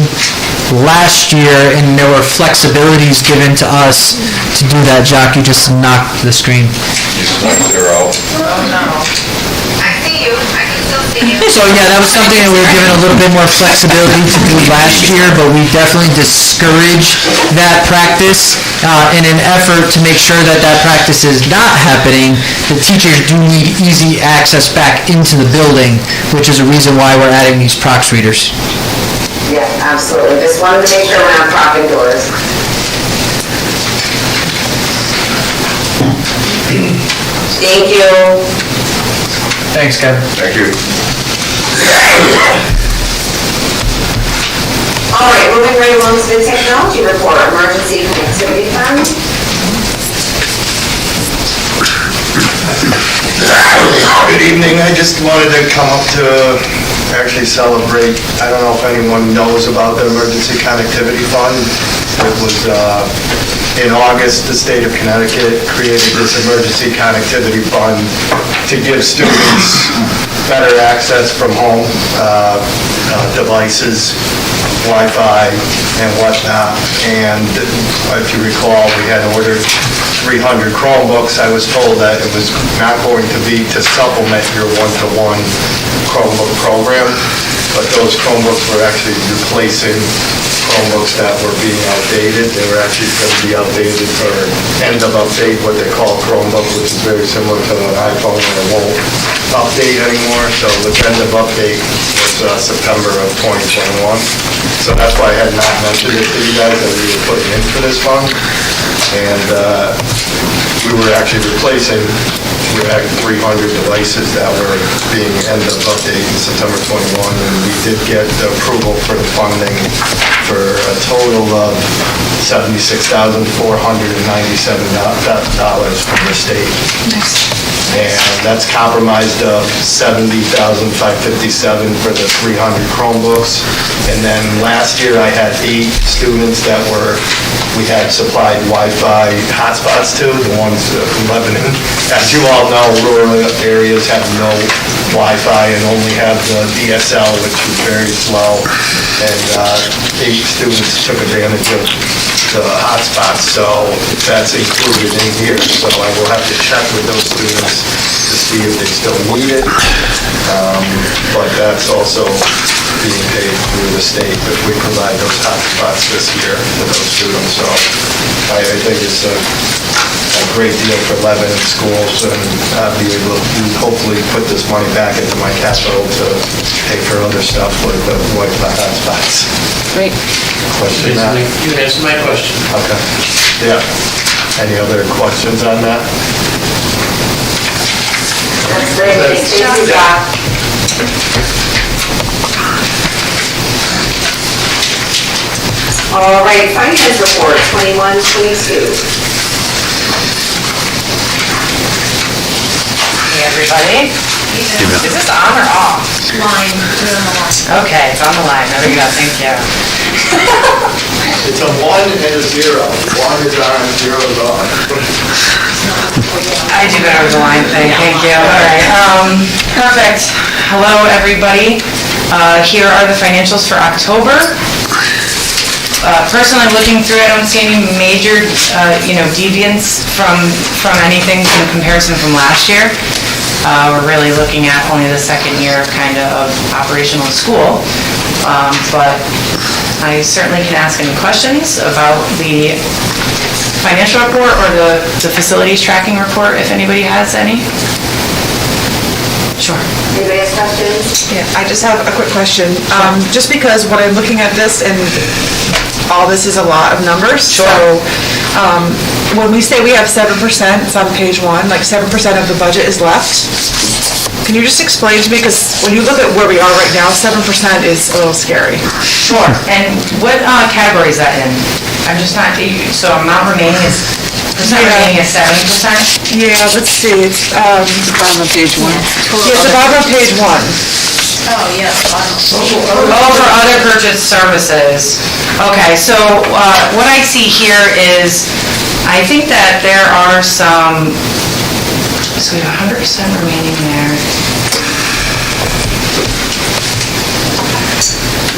last year, and there were flexibilities given to us to do that. Jock, you just knocked the screen. Just knocked it out. I see you, I can still see you. So yeah, that was something that we were given a little bit more flexibility to do last year, but we definitely discourage that practice in an effort to make sure that that practice is not happening. The teachers do need easy access back into the building, which is a reason why we're adding these prox readers. Yeah, absolutely. Just wanted to make sure we're not propping doors. Thank you. Thanks, Kevin. Thank you. All right, moving right along to the technology report, emergency connectivity fund. Good evening, I just wanted to come up to actually celebrate, I don't know if anyone knows about the Emergency Connectivity Fund. It was, in August, the state of Connecticut created this Emergency Connectivity Fund to give students better access from home, devices, Wi-Fi and whatnot. And if you recall, we had ordered 300 Chromebooks. I was told that it was not going to be to supplement your one-to-one Chromebook program, but those Chromebooks were actually replacing Chromebooks that were being outdated. They were actually going to be outdated for end of update, what they call Chromebook, which is very similar to an iPhone, and it won't update anymore. So the end of update was September of 2021. So that's why I had not mentioned it to you guys that we were putting in for this fund. And we were actually replacing, we had 300 devices that were being end of update in September 21, and we did get the approval for the funding for a total of $76,497 from the state. And that's compromised of $70,557 for the 300 Chromebooks. And then last year I had 8 students that we had supplied Wi-Fi hotspots to, the ones in Lebanon. As you all know, rural areas have no Wi-Fi and only have the DSL, which is very slow. And 8 students took advantage of the hotspots, so that's included in here. So I will have to check with those students to see if they still need it. But that's also being paid through the state if we provide those hotspots this year to those students. So I think it's a great deal for Lebanon schools, and I'll be able to hopefully put this money back into my capital to pay for other stuff like the Wi-Fi hotspots. Great. Question on that? You answered my question. Okay, yeah. Any other questions on that? That's great. Thank you, Doc. All right, finance report, 21-22. Hey, everybody. Is this on or off? Line, put it on the line. Okay, it's on the line. There we go, thank you. It's a 1 and a 0. 1 is on, 0 is off. I do better with the line thing, thank you. All right, perfect. Hello, everybody. Here are the financials for October. Personally, looking through, I don't see any major, deviance from anything in comparison from last year. We're really looking at only the second year kind of operational school. but I certainly can ask any questions about the financial report or the facilities tracking report, if anybody has any. Sure. Anybody has questions? Yeah, I just have a quick question. Just because when I'm looking at this and all this is a lot of numbers. Sure. So, when we say we have 7%, it's on page 1, like 7% of the budget is left. Can you just explain to me, because when you look at where we are right now, 7% is a little scary. Sure, and what category is that in? I'm just not, so amount remaining is, remaining is 70%? Yeah, let's see, it's, Bottom of page 1. yeah, it's the bottom of page 1. Oh, yeah. Oh, for other purchase services. Okay, so what I see here is, I think that there are some, so we have 100% remaining there.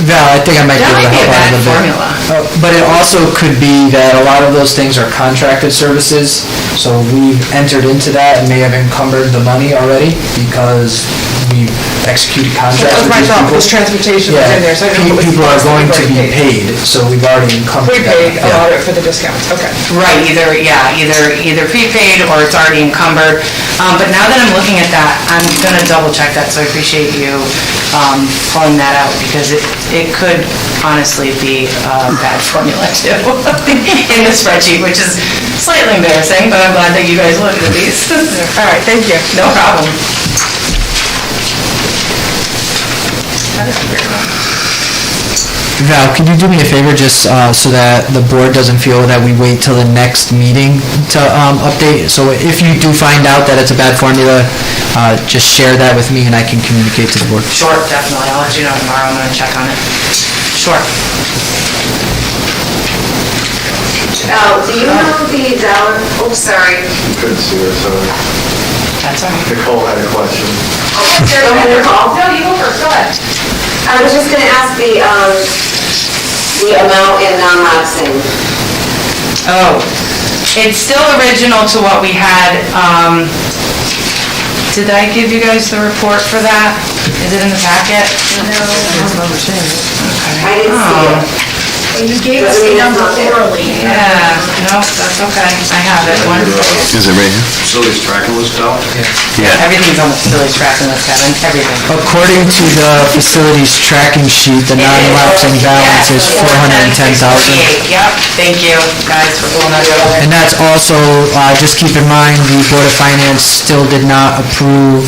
Val, I think I might be That able to might be help a out bad a little bit. formula. But it also could be that a lot of those things are contracted services, so we've entered into that and may have encumbered the money already because we've executed contracts That was with my these thought, people. because transportation was in there, so I didn't know what was People are going to be paid. paid, so we've already encumbered that. Prepaid, a Yeah. lot of it for the discounts, okay. Right, either prepaid or it's already encumbered. But now that I'm looking at that, I'm gonna double check that, so I appreciate you pulling that out, because it could honestly be a bad formula too in the spreadsheet, which is slightly embarrassing, but I'm glad that you guys looked at these. All right, thank you. No problem. Val, could you do me a favor, just so that the board doesn't feel that we wait till the next meeting to update? So if you do find out that it's a bad formula, just share that with me and I can communicate to the board. Sure, definitely. I'll let you know tomorrow. I'm gonna check on it. Sure. Do you know the dollar, sorry. Couldn't see her, sorry. That's all right. Nicole had a question. Go ahead, Nicole. No, you go first, go ahead. I was just gonna ask the amount in non-lapsing. Oh, it's still original to what we had. Did I give you guys the report for that? Is it in the packet? I didn't see it. You gave us the number orally. Yeah, no, that's okay. I have it. One. Is it right here? Facilities tracking list out? Yeah. Everything's on the facilities tracking list, Kevin, everything. According to the facilities tracking sheet, the non-lapsing balance is $410,000. Yep, thank you, guys, for pulling that together. And that's also, just keep in mind, the Board of Finance still did not approve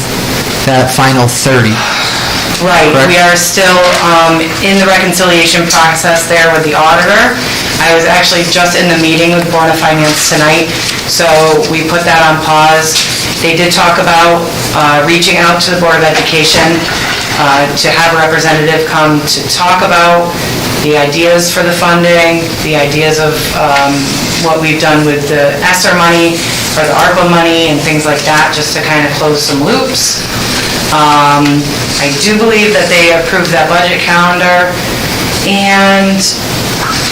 that final 30. Right, Correct. we are still in the reconciliation process there with the auditor. I was actually just in the meeting with Board of Finance tonight, so we put that on pause. They did talk about reaching out to the Board of Education to have a representative come to talk about the ideas for the funding, the ideas of what we've done with the ESSER money or the ARPA money and things like that, just to kind of close some loops. I do believe that they approved that budget calendar, and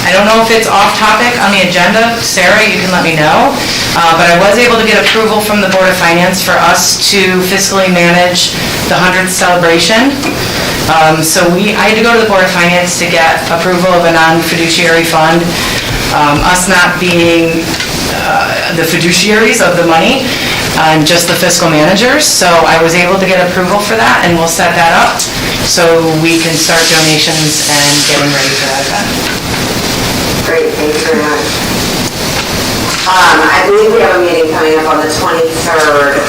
I don't know if it's off topic on the agenda. Sarah, you can let me know. But I was able to get approval from the Board of Finance for us to fiscally manage the 100th celebration. So I had to go to the Board of Finance to get approval of a non-fiduciary fund. Us not being the fiduciaries of the money, and just the fiscal managers. So I was able to get approval for that, and we'll set that up so we can start donations and getting ready for that event. Great, thank you very much. I believe we have a meeting coming up on the 23rd.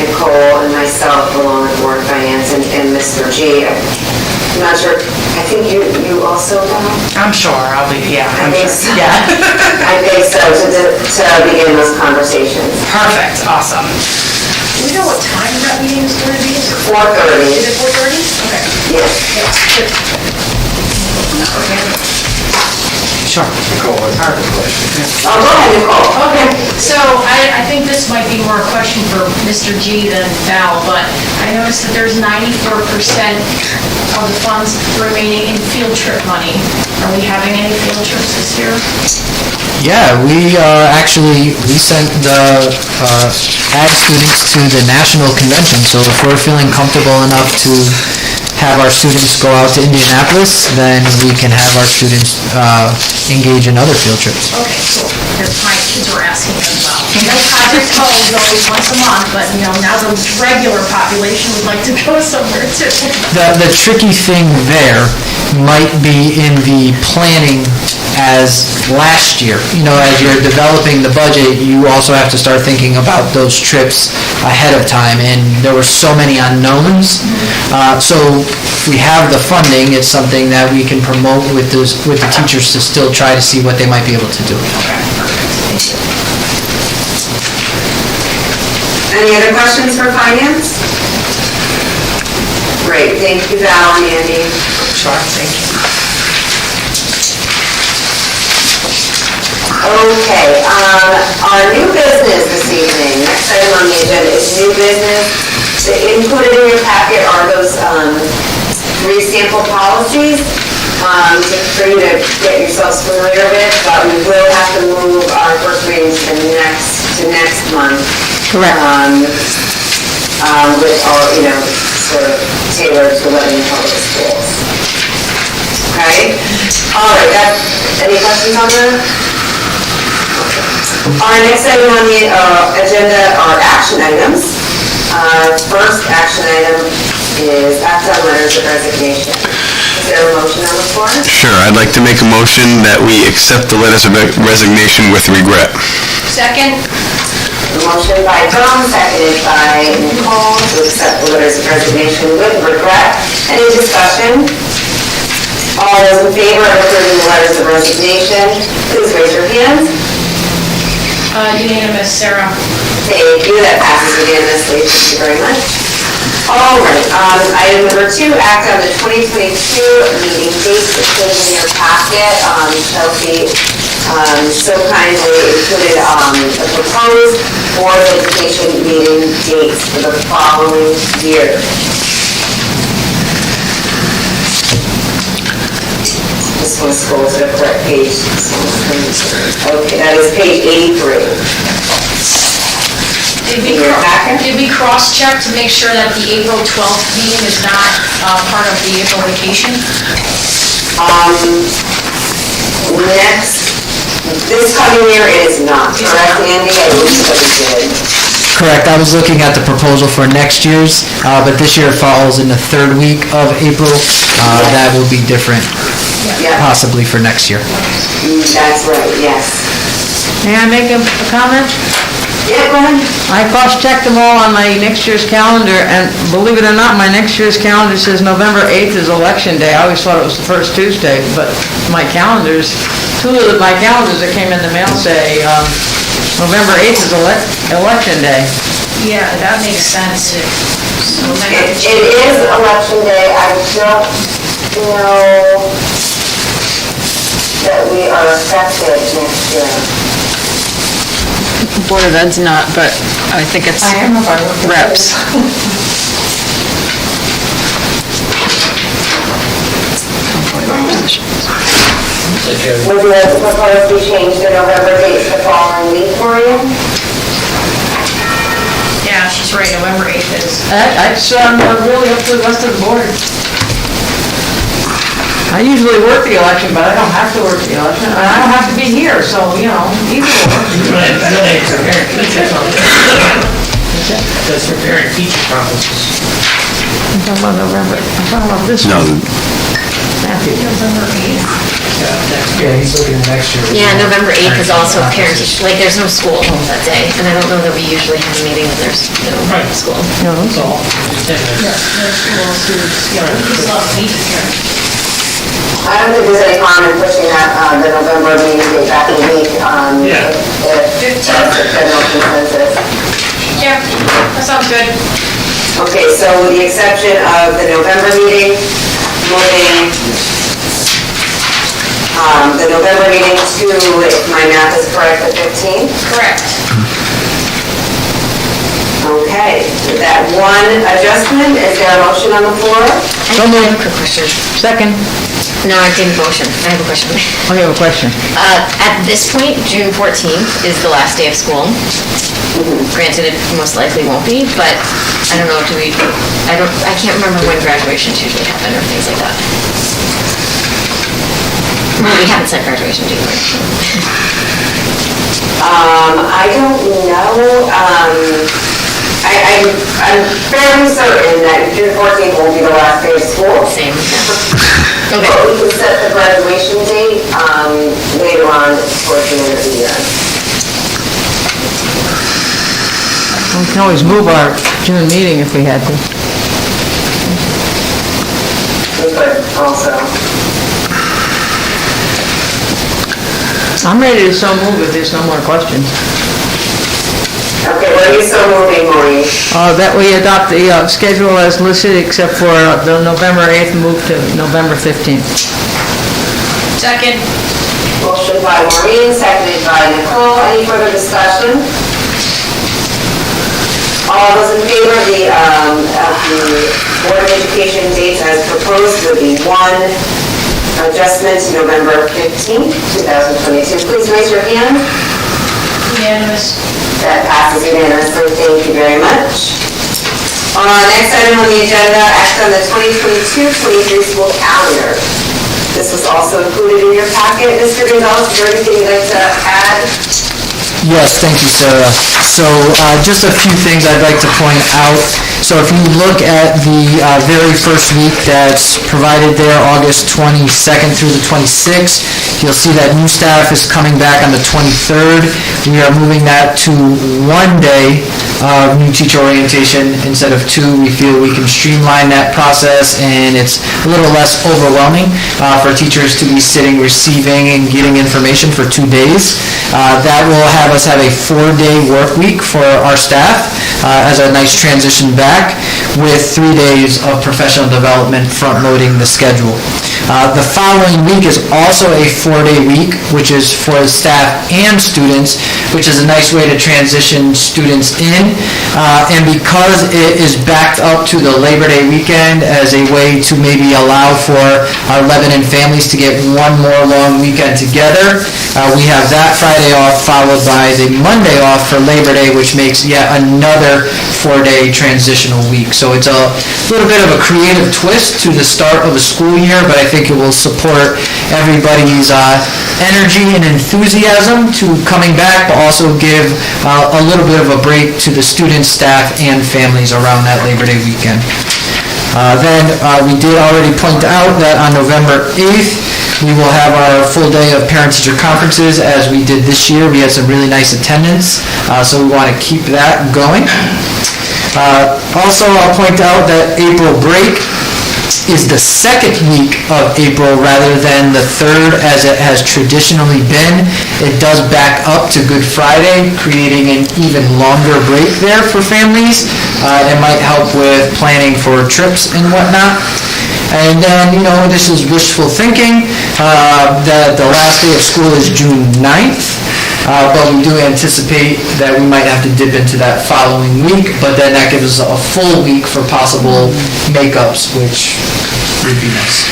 Nicole and myself, along with Board of Finance and Mr. G. I'm not sure, I think you also go? I'm sure, I'll be, yeah, I I'm think sure. so. Yeah. I think so, to begin those conversations. Perfect, awesome. Do we know what time that meeting is going to be? Is it 4:30. Is it 4:30? Okay. Yes. Good. Sure. Nicole had a question. Oh, go ahead, Nicole. Okay, so I think this might be more a question for Mr. G than Val, but I noticed that there's 94% of the funds remaining in field trip money. Are we having any field trips this year? Yeah, we sent the ag students to the national convention, so if we're feeling comfortable enough to have our students go out to Indianapolis, then we can have our students engage in other field trips. Okay, cool, because my kids were asking as well. You know, Cosmic Cove is always once a month, but, you know, now the regular population would like to go somewhere too. The tricky thing there might be in the planning as last year. You know, as you're developing the budget, you also have to start thinking about those trips ahead of time, and there were so many unknowns. So if we have the funding, it's something that we can promote with the teachers to still try to see what they might be able to do. Any other questions for finance? Great, thank you, Val and Andy. Sure, thank you. Okay, our new business this evening, next item on the agenda is new business. Included in your packet are those 3 sample policies for you to get yourselves familiar with, but we will have to move our first reading to next month. Correct. With all, you know, sort of tailored to Lebanon Public Schools. Okay? All right, any questions on that? Our next item on the agenda are action items. First action item is act on letters of resignation. Is there a motion on the floor? Sure, I'd like to make a motion that we accept the letters of resignation with regret. Second? A motion by Tom, seconded by Nicole to accept the letters of resignation with regret. Any discussion? All those in favor of approving the letters of resignation, please raise your hands. Unanimous, Sarah. Thank you, that passes unanimously, thank you very much. All right, item number 2, act on the 2022 meeting dates included in your packet. Chelsea so kindly included a proposed Board of Education meeting dates for the following year. This one scrolls to the correct page. Okay, that is page 83. Did we cross-check to make sure that the April 12th meeting is not part of the April vacation? This coming year it is not, correct, Andy? I believe that we did. Correct, I was looking at the proposal for next year's, but this year falls in the 3rd week of April. That will be different, possibly for next year. That's right, yes. May I make a comment? Yeah, go ahead. I cross-checked them all on my next year's calendar, and believe it or not, my next year's calendar says November 8th is Election Day. I always thought it was the first Tuesday, but my calendars, 2 of my calendars that came in the mail say November 8th is Election Day. Yeah, that makes sense. So we might have to It change is Election Day. I don't know that we are affected next year. Board of Ed's not, but I think it's reps. Would you like to propose we change the November dates the following week for you? Yeah, she's right, November 8th is. That's really up to the rest of the board. I usually work the election, but I don't have to work the election, and I don't have to be here, so, you know, either or. That's for parent-teacher conferences. I'm talking about November, I'm talking about this No, one. Matthew. November 8th. Yeah, he's looking at next year. Yeah, November 8th is also parent teacher, like, there's no school that day, and I don't know that we usually have a meeting when there's no school. No, That's all. I don't think there's any harm in pushing that, the November meeting date back a week, Yeah. if that's the general consensus. Yeah, that sounds good. Okay, so with the exception of the November meeting, moving the November meeting to, if my math is correct, the 15th? Correct. Okay, with that one adjustment, is there a motion on the floor? So moved. Quick question. Second. No, I didn't motion. I have a question. I have a question. At this point, June 14th is the last day of school. Granted, it most likely won't be, but I don't know, I can't remember when graduations usually happen or things like that. Well, we haven't set graduation, do we? I don't know, I'm fairly certain that June 14th will be the last day of school. Same, But we can set the graduation date, later on towards the end of the year. We can always move our June meeting if we had to. We could also. I'm ready to so move if there's no more questions. Okay, what are you so moving, Maureen? That we adopt the schedule as listed except for the November 8th move to November 15th. Second. Motion by Maureen, seconded by Nicole. Any further discussion? All those in favor of the Board of Education dates as proposed with the one adjustment to November 15th, 2022, please raise your hand. Unanimous. That passes unanimously. Thank you very much. Next item on the agenda, act on the 2022-23 school calendar. This was also included in your packet. Mr. Gonzalez, is there anything you'd like to add? Yes, thank you, Sarah. So just a few things I'd like to point out. So if you look at the very first week that's provided there, August 22nd through the 26th, you'll see that new staff is coming back on the 23rd. We are moving that to 1 day of new teacher orientation instead of 2. We feel we can streamline that process and it's a little less overwhelming for teachers to be sitting, receiving, and getting information for 2 days. That will have us have a 4-day work week for our staff as a nice transition back with 3 days of professional development front-loading the schedule. The following week is also a 4-day week, which is for staff and students, which is a nice way to transition students in. And because it is backed up to the Labor Day weekend as a way to maybe allow for our Lebanon families to get one more long weekend together, we have that Friday off followed by the Monday off for Labor Day, which makes yet another 4-day transitional week. So it's a little bit of a creative twist to the start of a school year, but I think it will support everybody's energy and enthusiasm to coming back, but also give a little bit of a break to the students, staff, and families around that Labor Day weekend. Then we did already point out that on November 8th, we will have our full day of parent-teacher conferences as we did this year. We had some really nice attendance, so we want to keep that going. Also, I'll point out that April break is the second week of April rather than the third as it has traditionally been. It does back up to Good Friday, creating an even longer break there for families. It might help with planning for trips and whatnot. And then, this is wishful thinking, that the last day of school is June 9th. But we do anticipate that we might have to dip into that following week, but then that gives us a full week for possible makeups, which would be nice.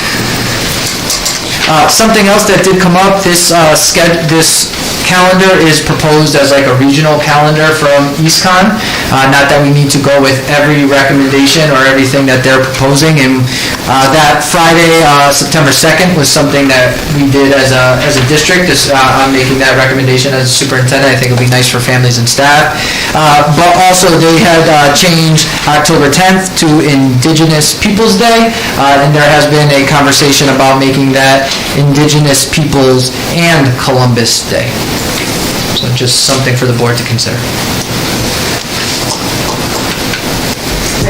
Something else that did come up, this calendar is proposed as like a regional calendar from EastCon. Not that we need to go with every recommendation or everything that they're proposing. And that Friday, September 2nd, was something that we did as a district. I'm making that recommendation as a superintendent. I think it'll be nice for families and staff. But also they had changed October 10th to Indigenous Peoples Day, and there has been a conversation about making that Indigenous Peoples and Columbus Day. So just something for the board to consider.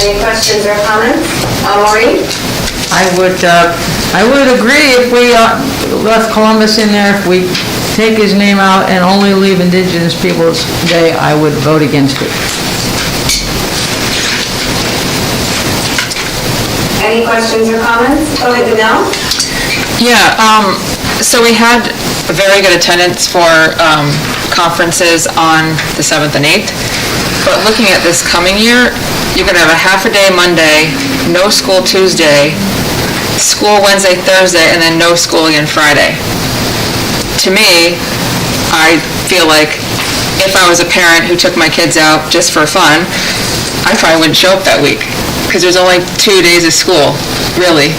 Any questions or comments? Maureen? I would agree if we left Columbus in there. If we take his name out and only leave Indigenous Peoples Day, I would vote against it. Any questions or comments? Go ahead, Danelle. Yeah, so we had a very good attendance for conferences on the 7th and 8th, but looking at this coming year, you're going to have a half a day Monday, no school Tuesday, school Wednesday, Thursday, and then no school again Friday. To me, I feel like if I was a parent who took my kids out just for fun, I probably wouldn't show up that week, because there's only 2 days of school, really.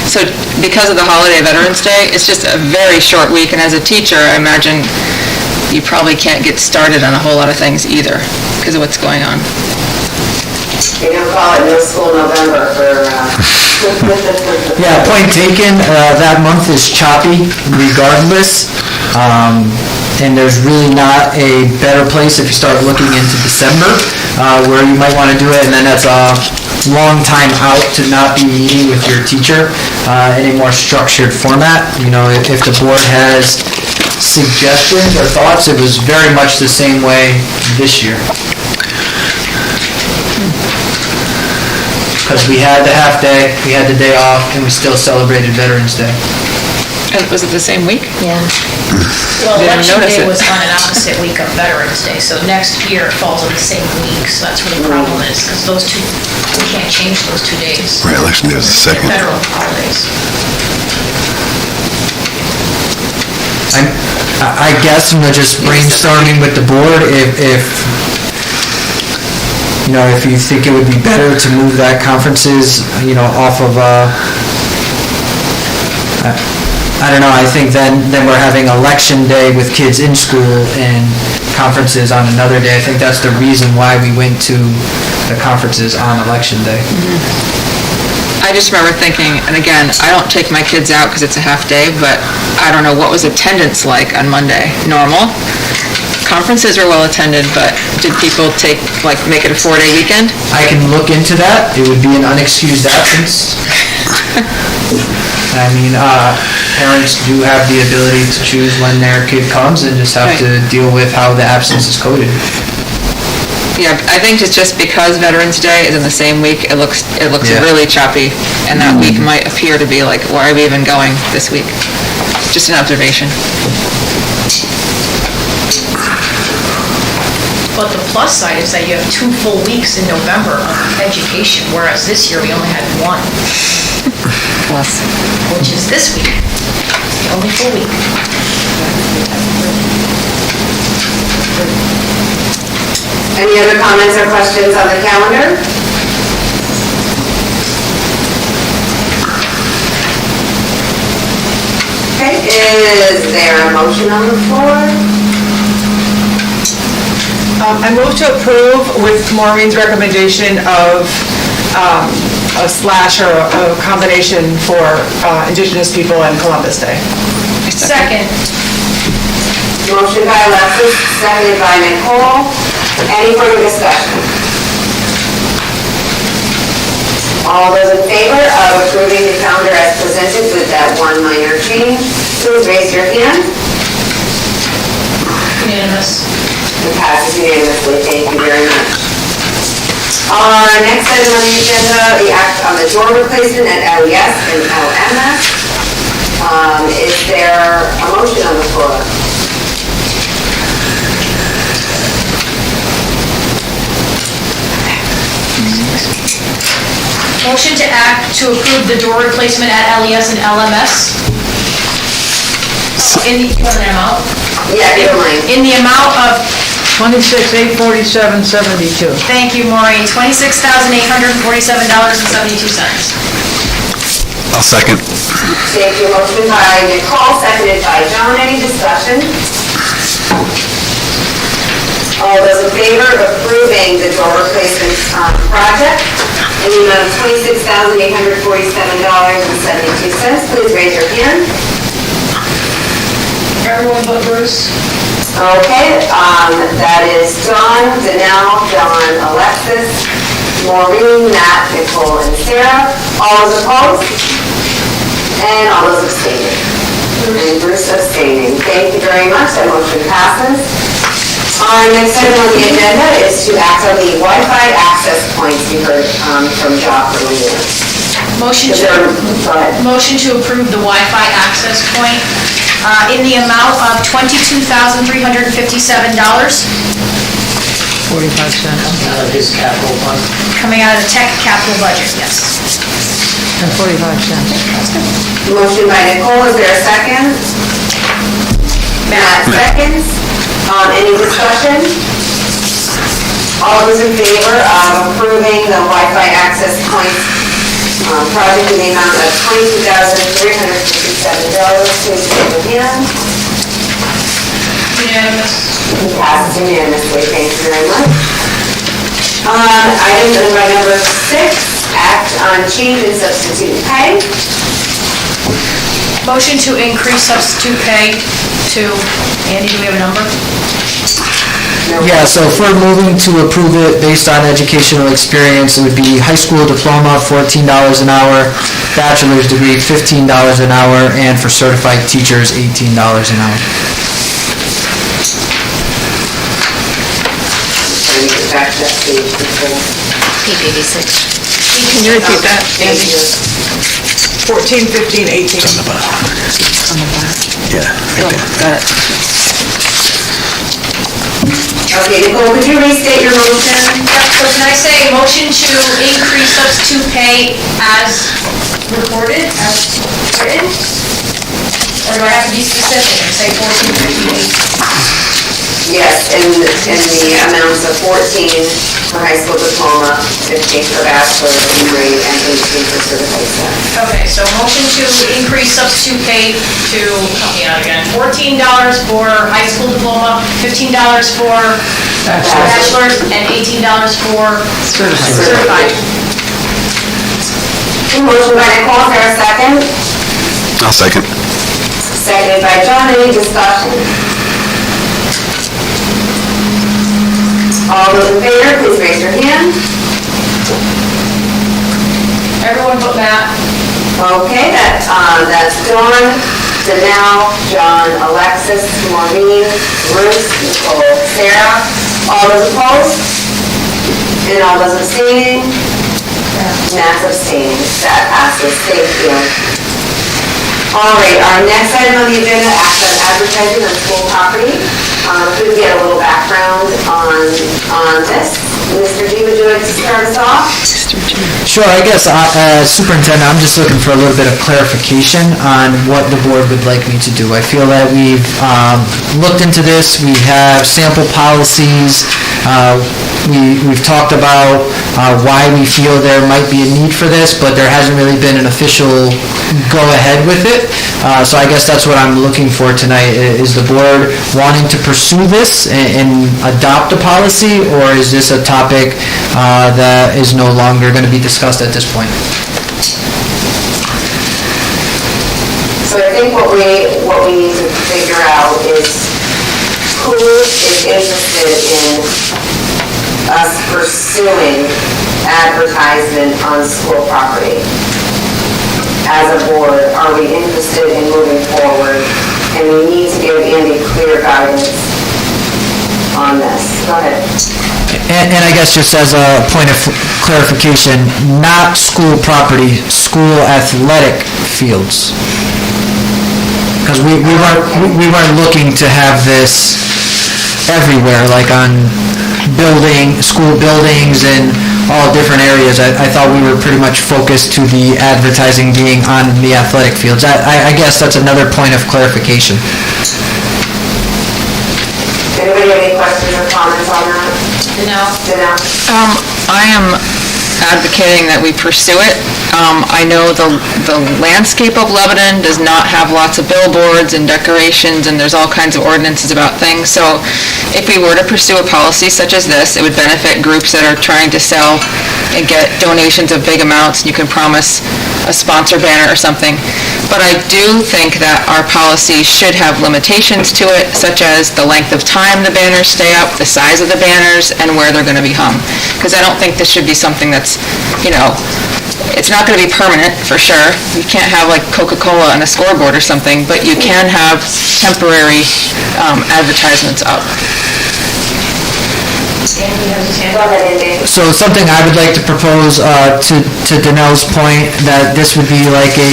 So because of the holiday, Veterans Day, it's just a very short week, and as a teacher, I imagine you probably can't get started on a whole lot of things either, because of what's going on. They don't call it No School November for, Yeah, point taken, that month is choppy regardless, and there's really not a better place if you start looking into December, where you might want to do it, and then that's a long time out to not be meeting with your teacher in a more structured format. You know, if the board has suggestions or thoughts, it was very much the same way this year. Because we had the half day, we had the day off, and we still celebrated Veterans Day. And was it the same week? Yeah. Well, Didn't election notice day it. was on an opposite week of Veterans Day, so next year it falls on the same week, so that's where the problem is, because those two, we can't change those 2 days. Right, election day was the They're second. federal holidays. I guess, just brainstorming with the board, if you know, if you think it would be better to move that conferences, off of, I don't know, I think then we're having election day with kids in school and conferences on another day. I think that's the reason why we went to the conferences on election day. I just remember thinking, and again, I don't take my kids out because it's a half day, but I don't know, what was attendance like on Monday? Normal? Conferences were well attended, but did people make it a 4-day weekend? I can look into that. It would be an unexcused absence. I mean, parents do have the ability to choose when their kid comes and just have to deal with how the absence is coded. Yeah, I think it's just because Veterans Day is in the same week, it looks Yeah. really choppy, and that week might appear to be like, why are we even going this week? Just an observation. But the plus side is that you have 2 full weeks in November of education, whereas this year we only had 1, Plus. which is this week, the only full week. any other comments or questions on the calendar? Okay, is there a motion on the floor? I move to approve with Maureen's recommendation of a slash or a combination for Indigenous people and Columbus Day. Second. Motion by Alexis, seconded by Nicole. Any further discussion? All those in favor of approving the calendar as presented with that one minor change, please raise your hand. Unanimous. It passes unanimously. Thank you very much. Our next item on the agenda, the act on the door replacement at LES and LMS. Is there a motion on the floor? Motion to act to approve the door replacement at LES and LMS. In the amount? Yeah, give mine. In the amount of, $26,847.72. thank you, Maureen, $26,847.72. I'll second. Thank you. Motion by Nicole, seconded by John. Any discussion? All those in favor of approving the door replacement project in the amount of $26,847.72, please raise your hand. Everyone but Bruce? Okay, that is John, Danelle, John, Alexis, Maureen, Matt, Nicole, and Sarah. All those opposed? And all those abstaining. And Bruce abstaining. Thank you very much. That motion passes. Our next item on the agenda is to act on the Wi-Fi access points you heard from Jock earlier. Motion to approve the Wi-Fi access point in the amount of $22,357. 45 cents. Out of his capital fund. Coming out of the tech capital budget, yes. $0.45. Motion by Nicole, is there a second? Matt seconds. Any discussion? All those in favor of approving the Wi-Fi access points project in the amount of $22,357, please raise your hand. Unanimous. Passes unanimously, thank you very much. Item number 6, act on change in substitute pay. Motion to increase substitute pay to, Andy, do we have a number? Yeah, so if we're moving to approve it based on educational experience, it would be high school diploma, $14 an hour, bachelor's degree, $15 an hour, and for certified teachers, $18 an hour. Let me get back to that page. Page 86. Can you repeat that? Thank you. 14, 15, 18. Yeah. Got it. Okay, Nicole, could you restate your motion? Yep, so can I say motion to increase substitute pay as recorded, as written? Or do I have to be specific and say 14, 15, 18? Yes, in the amounts of 14 for high school diploma, 15 for bachelor's degree, and 18 for certified staff. Okay, so motion to increase substitute pay to, help me out again, $14 for high school diploma, $15 for bachelor's, and $18 for certified. Motion by Nicole, is there a second? I'll second. Seconded by John, any discussion? All those in favor, please raise your hand. Everyone but Matt. Okay, that's Dawn, Danelle, John, Alexis, Maureen, Bruce, Nicole, Sarah. All those opposed? And all those abstaining? Matt's abstaining. That passes. Thank you. All right, our next item on the agenda, act on advertising on school property. Could we get a little background on this? Mr. G, would you like to start us off? Sure, I guess, Superintendent, I'm just looking for a little bit of clarification on what the board would like me to do. I feel that we've looked into this, we have sample policies, we've talked about why we feel there might be a need for this, but there hasn't really been an official go-ahead with it. So I guess that's what I'm looking for tonight. Is the board wanting to pursue this and adopt a policy, or is this a topic that is no longer going to be discussed at this point? So I think what we need to figure out is who is interested in us pursuing advertisement on school property. As a board, are we interested in moving forward? And we need to give Andy clear guidance on this. Go ahead. And I guess just as a point of clarification, not school property, school athletic fields. Because we weren't looking to have this everywhere, like on school buildings and all different areas. I thought we were pretty much focused to the advertising being on the athletic fields. I guess that's another point of clarification. Anybody have any questions or comments on that? No. I am advocating that we pursue it. I know the landscape of Lebanon does not have lots of billboards and decorations, and there's all kinds of ordinances about things. So if we were to pursue a policy such as this, it would benefit groups that are trying to sell and get donations of big amounts. You can promise a sponsor banner or something. But I do think that our policy should have limitations to it, such as the length of time the banners stay up, the size of the banners, and where they're going to be hung. Because I don't think this should be something that's, it's not going to be permanent, for sure. You can't have like Coca-Cola on a scoreboard or something, but you can have temporary advertisements up. Andy has his hand Go up. ahead, Andy. So something I would like to propose to Danelle's point, that this would be like a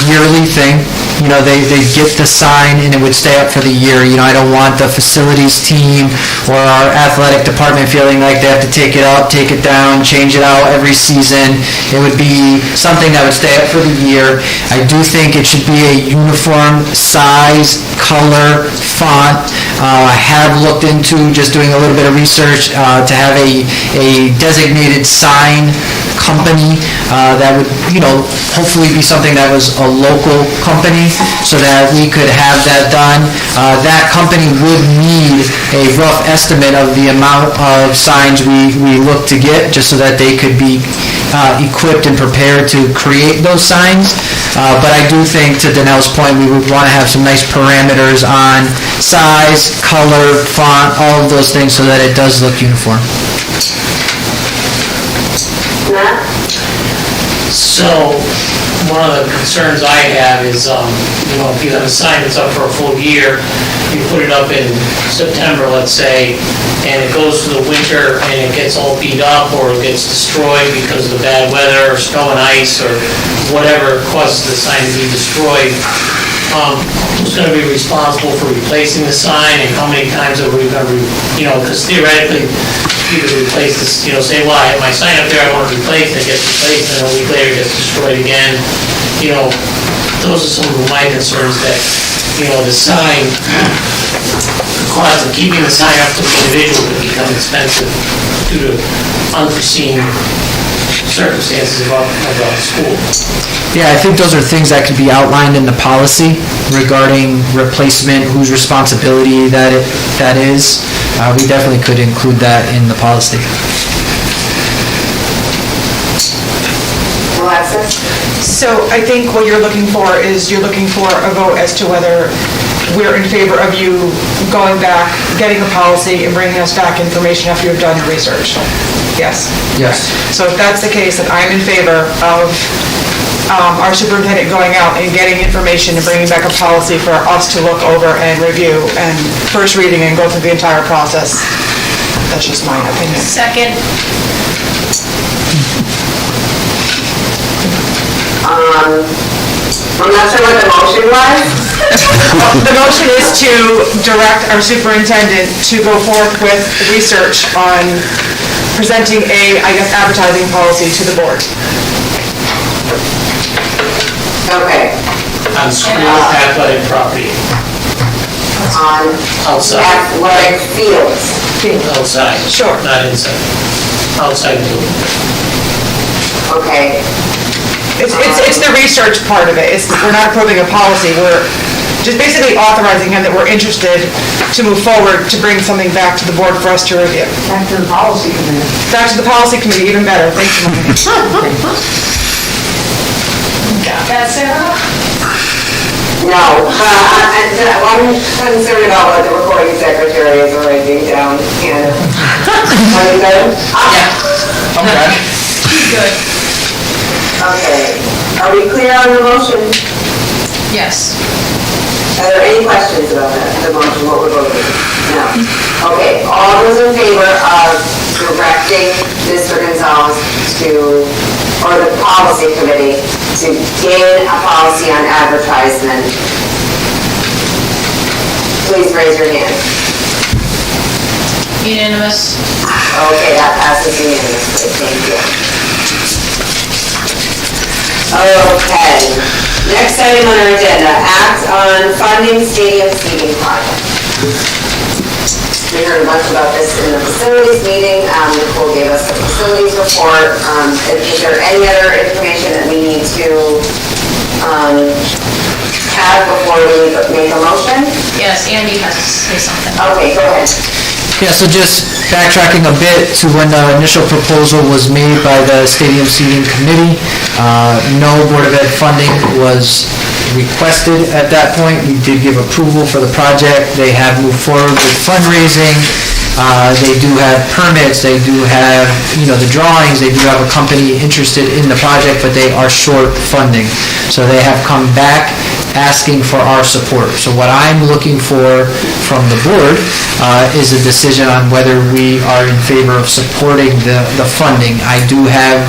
yearly thing. You know, they get the sign and it would stay up for the year. You know, I don't want the facilities team or our athletic department feeling like they have to take it up, take it down, change it out every season. It would be something that would stay up for the year. I do think it should be a uniform size, color, font. I have looked into just doing a little bit of research to have a designated sign company that would, you know, hopefully be something that was a local company so that we could have that done. That company would need a rough estimate of the amount of signs we look to get, just so that they could be equipped and prepared to create those signs. But I do think, to Danelle's point, we would want to have some nice parameters on size, color, font, all of those things so that it does look uniform. Matt? So, one of the concerns I have is, you know, if you have a sign that's up for a full year, you put it up in September, let's say, and it goes through the winter and it gets all beat up or it gets destroyed because of the bad weather or snow and ice or whatever causes the sign to be destroyed, who's going to be responsible for replacing the sign, and how many times are we going to, you know, because theoretically, you could replace this, you know, say, well, I have my sign up there, I want to replace it, it gets replaced, and a week later it gets destroyed again. You know, those are some of my concerns, that, you know, the sign, the cost of keeping the sign up to the individual could become expensive due to unforeseen circumstances of a school. Yeah, I think those are things that could be outlined in the policy regarding replacement, whose responsibility that is. We definitely could include that in the policy. Alexis? So I think what you're looking for is, you're looking for a vote as to whether we're in favor of you going back, getting a policy, and bringing us back information after you've done your research. Yes? Yes. So if that's the case, then I'm in favor of our superintendent going out and getting information and bringing back a policy for us to look over and review and first reading and go through the entire process. That's just my opinion. Second. I'm not sure what the motion was. The motion is to direct our superintendent to go forth with research on presenting a, I guess, advertising policy to the board. Okay. On school athletic property, On outside, athletic fields. outside. Sure. Not inside, outside the building. Okay. It's the research part of it. We're not approving a policy, we're just basically authorizing him that we're interested to move forward to bring something back to the board for us to review. Back to the policy committee. Back to the policy committee, even better, thank you. Got Sarah? No. I'm concerned about what the recording secretary is writing down. And, are you good? Yeah. I'm good. She's good. Okay. Are we clear on the motion? Yes. Are there any questions about the motion, what we're voting? No. Okay, all those in favor of directing Mr. Gonzalez to, or the policy committee, to gain a policy on advertisement, please raise your hand. Unanimous. Okay, that passes unanimously, thank you. Okay, next item on our agenda, act on funding stadium seating project. We heard a bunch about this in the facilities meeting. Nicole gave us the facilities report. Is there any other information that we need to have before we make a motion? Yes, Andy has to say something. Okay, go ahead. Yeah, so just backtracking a bit to when the initial proposal was made by the Stadium Seating Committee, no Board of Ed funding was requested at that point. We did give approval for the project. They have moved forward with fundraising. They do have permits, they do have, you know, the drawings, they do have a company interested in the project, but they are short funding. So they have come back asking for our support. So what I'm looking for from the board is a decision on whether we are in favor of supporting the funding. I do have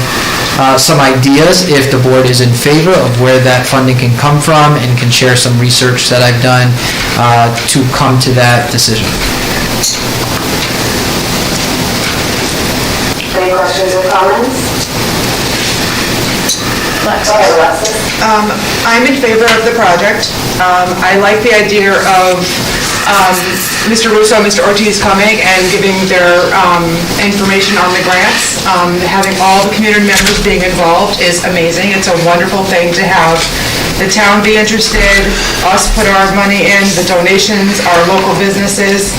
some ideas, if the board is in favor, of where that funding can come from, and can share some research that I've done to come to that decision. Any questions or comments? Go ahead, Alexis. I'm in favor of the project. I like the idea of Mr. Russo and Mr. Ortiz coming and giving their information on the grants. Having all the community members being involved is amazing. It's a wonderful thing to have the town be interested, us put our money in, the donations, our local businesses.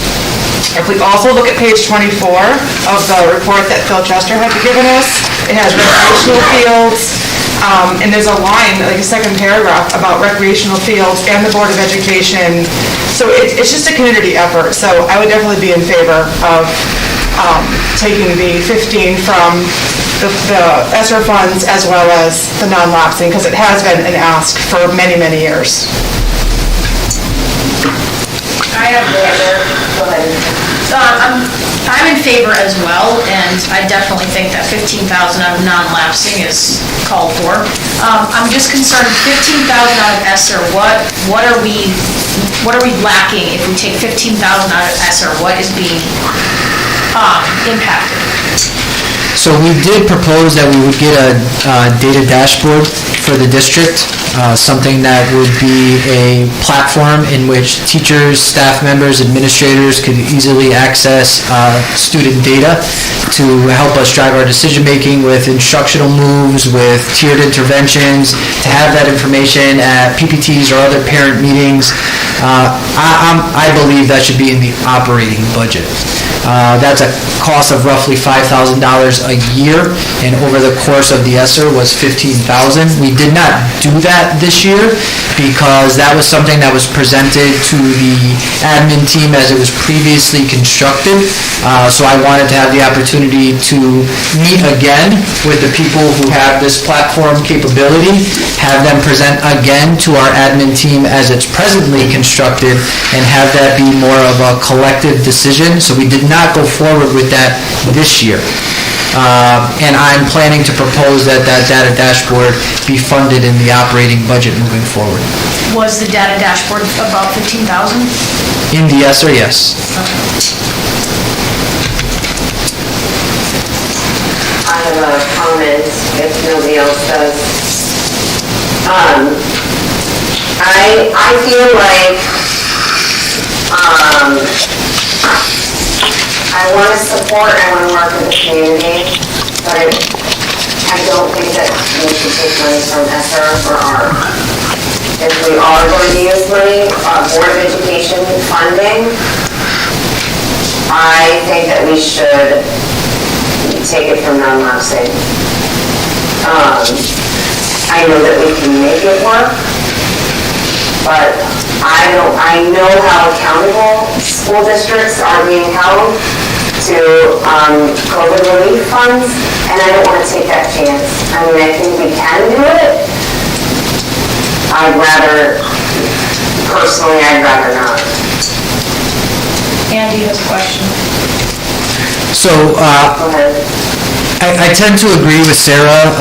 If we also look at page 24 of the report that Phil Chester had given us, it has recreational fields, and there's a line, like a second paragraph, about recreational fields and the Board of Education. So it's just a community effort. So I would definitely be in favor of taking the 15 from the ESSER funds as well as the non-lapsing, because it has been an ask for many, many years. I have Go ahead. I'm in favor as well, and I definitely think that 15,000 out of non-lapsing is called for. I'm just concerned, 15,000 out of ESSER, what are we lacking if we take 15,000 out of ESSER? What is being impacted? So we did propose that we would get a data dashboard for the district, something that would be a platform in which teachers, staff members, administrators could easily access student data to help us drive our decision-making with instructional moves, with tiered interventions, to have that information at PPTs or other parent meetings. I believe that should be in the operating budget. That's a cost of roughly $5,000 a year, and over the course of the ESSER was $15,000. We did not do that this year because that was something that was presented to the admin team as it was previously constructed. So I wanted to have the opportunity to meet again with the people who have this platform capability, have them present again to our admin team as it's presently constructed, and have that be more of a collective decision. So we did not go forward with that this year. And I'm planning to propose that data dashboard be funded in the operating budget moving forward. Was the data dashboard about 15,000? In the ESSER, yes. I have a comment, if nobody else does. I feel like, I want to support, I want to work with the community, but I don't think that we should take money from ESSER or ARP. If we are going to use money, Board of Education funding, I think that we should take it from non-lapsing. I know that we can make it work, but I know how accountable school districts are being held to COVID relief funds, and I don't want to take that chance. I mean, I think we can do it. Personally, I'd rather not. Andy has a question. So, Go ahead. I tend to agree with Sarah.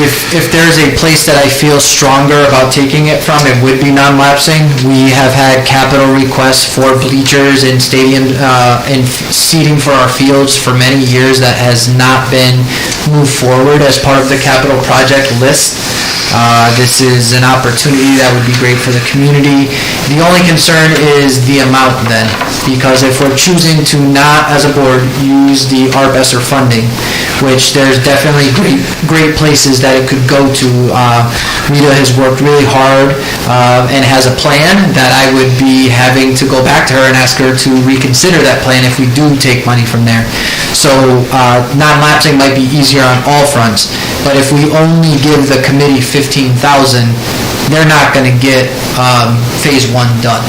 If there's a place that I feel stronger about taking it from, it would be non-lapsing. We have had capital requests for bleachers and stadium and seating for our fields for many years that has not been moved forward as part of the capital project list. This is an opportunity that would be great for the community. The only concern is the amount then, because if we're choosing to not, as a board, use the ARP ESSER funding, which there's definitely great places that it could go to. Rita has worked really hard and has a plan that I would be having to go back to her and ask her to reconsider that plan if we do take money from there. So non-lapsing might be easier on all fronts, but if we only give the committee 15,000, they're not going to get phase 1 done.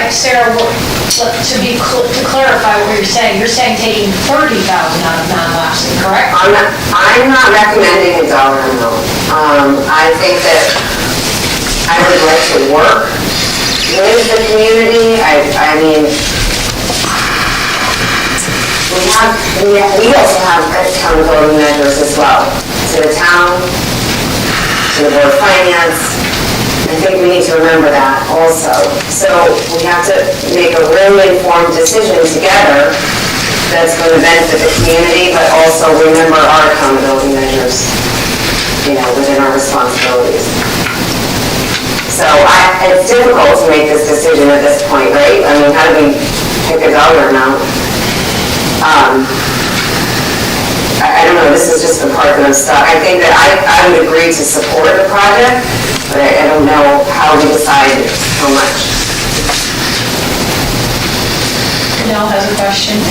Sarah, to clarify what you're saying taking 30,000 out of non-lapsing, correct? I'm not recommending a dollar amount. I think that I would like to work with the community. I mean, we also have accountability measures as well, to the town, to the Board of Finance. I think we need to remember that also. So we have to make a really informed decision together that's going to benefit the community, but also remember our accountability measures, within our responsibilities. So it's difficult to make this decision at this point, right? I mean, how do we pick a dollar amount? I don't know, this is just the part that I'm stuck. I think that I would agree to support the project, but I don't know how we decide how much. Janelle has a question.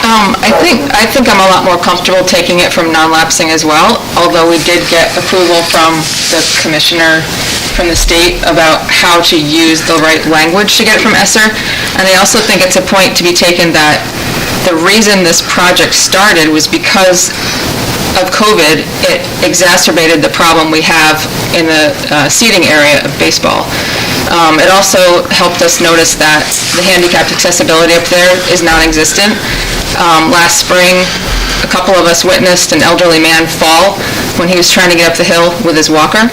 I think I'm a lot more comfortable taking it from non-lapsing as well, although we did get approval from the commissioner from the state about how to use the right language to get it from ESSER. And I also think it's a point to be taken that the reason this project started was because of COVID. It exacerbated the problem we have in the seating area of baseball. It also helped us notice that the handicapped accessibility up there is non-existent. Last spring, a couple of us witnessed an elderly man fall when he was trying to get up the hill with his walker.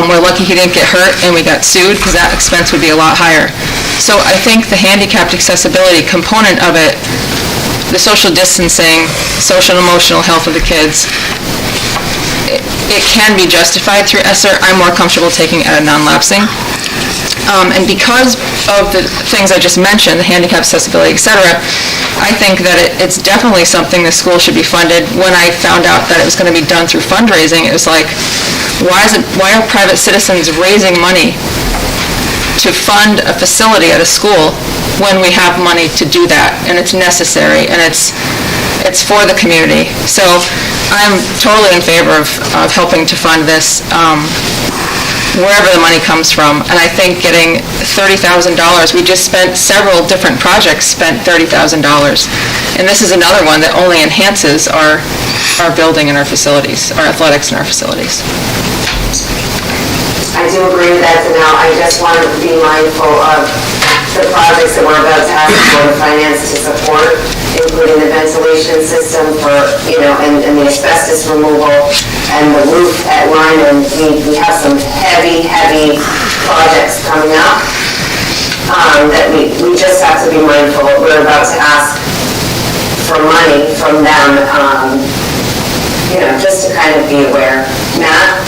We're lucky he didn't get hurt and we got sued because that expense would be a lot higher. So I think the handicapped accessibility component of it, the social distancing, social and emotional health of the kids, it can be justified through ESSER. I'm more comfortable taking it at a non-lapsing. And because of the things I just mentioned, the handicap accessibility, et cetera, I think that it's definitely something the school should be funded. When I found out that it was going to be done through fundraising, it was like, why are private citizens raising money to fund a facility at a school when we have money to do that, and it's necessary, and it's for the community. So I'm totally in favor of helping to fund this wherever the money comes from, and I think getting $30,000, we just spent several different projects, spent $30,000, and this is another one that only enhances our building and our facilities, our athletics and our facilities. I do agree with that, Janelle. I just want to be mindful of the projects that we're about to ask the Board of Finance to support, including the ventilation system for, and the asbestos removal and the roof at Lyman. We have some heavy projects coming up that we just have to be mindful of. We're about to ask for money from them, just to kind of be aware. Matt?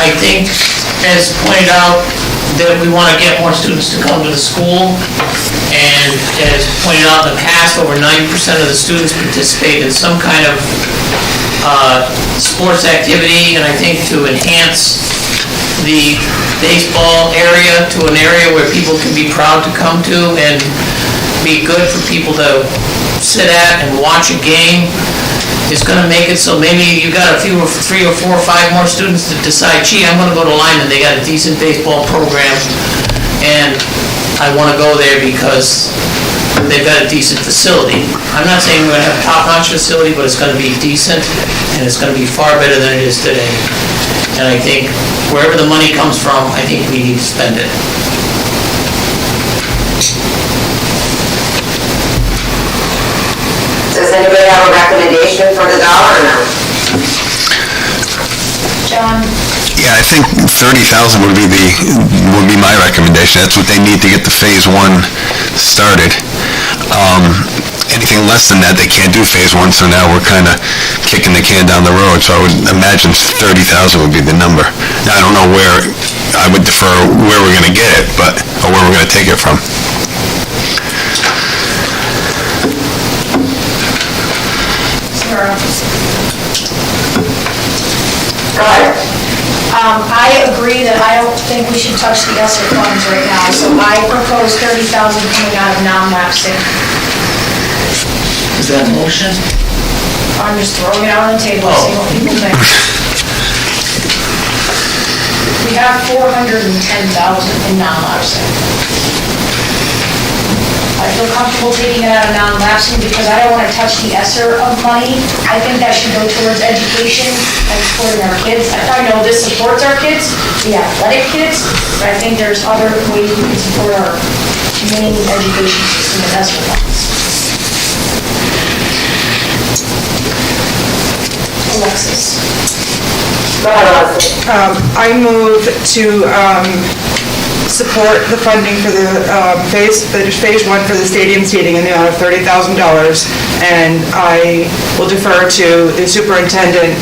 I think, as pointed out, that we want to get more students to come to the school, and as pointed out in the past, over 90% of the students participate in some kind of sports activity, and I think to enhance the baseball area to an area where people can be proud to come to and be good for people to sit at and watch a game, is going to make it so maybe you got three or four or five more students that decide, gee, I'm going to go to Lyman, they got a decent baseball program, and I want to go there because they've got a decent facility. I'm not saying we're going to have a top-notch facility, but it's going to be decent, and it's going to be far better than it is today. And I think wherever the money comes from, I think we need to spend it. Does anybody have a recommendation for the dollar amount? John? Yeah, I think 30,000 would be my recommendation. That's what they need to get the phase one started. Anything less than that, they can't do phase one, so now we're kind of kicking the can down the road. So I would imagine 30,000 would be the number. Now, I don't know where, I would defer where we're going to get it, or where we're going to take it from. Go ahead. I agree that I don't think we should touch the ESSER funds right now, so I propose 30,000 coming out of non-lapsing. Is that a motion? I'm just throwing it out on the table, see what people think. We have 410,000 in non-lapsing. I feel comfortable taking it out of non-lapsing because I don't want to touch the ESSER of money. I think that should go towards education and supporting our kids. I know this supports our kids, the athletic kids, but I think there's other ways we can support our main education system with ESSER funds. Alexis. Go ahead, Alexis. I move to support the funding for the phase one for the stadium seating in the amount of $30,000, and I will defer to the superintendent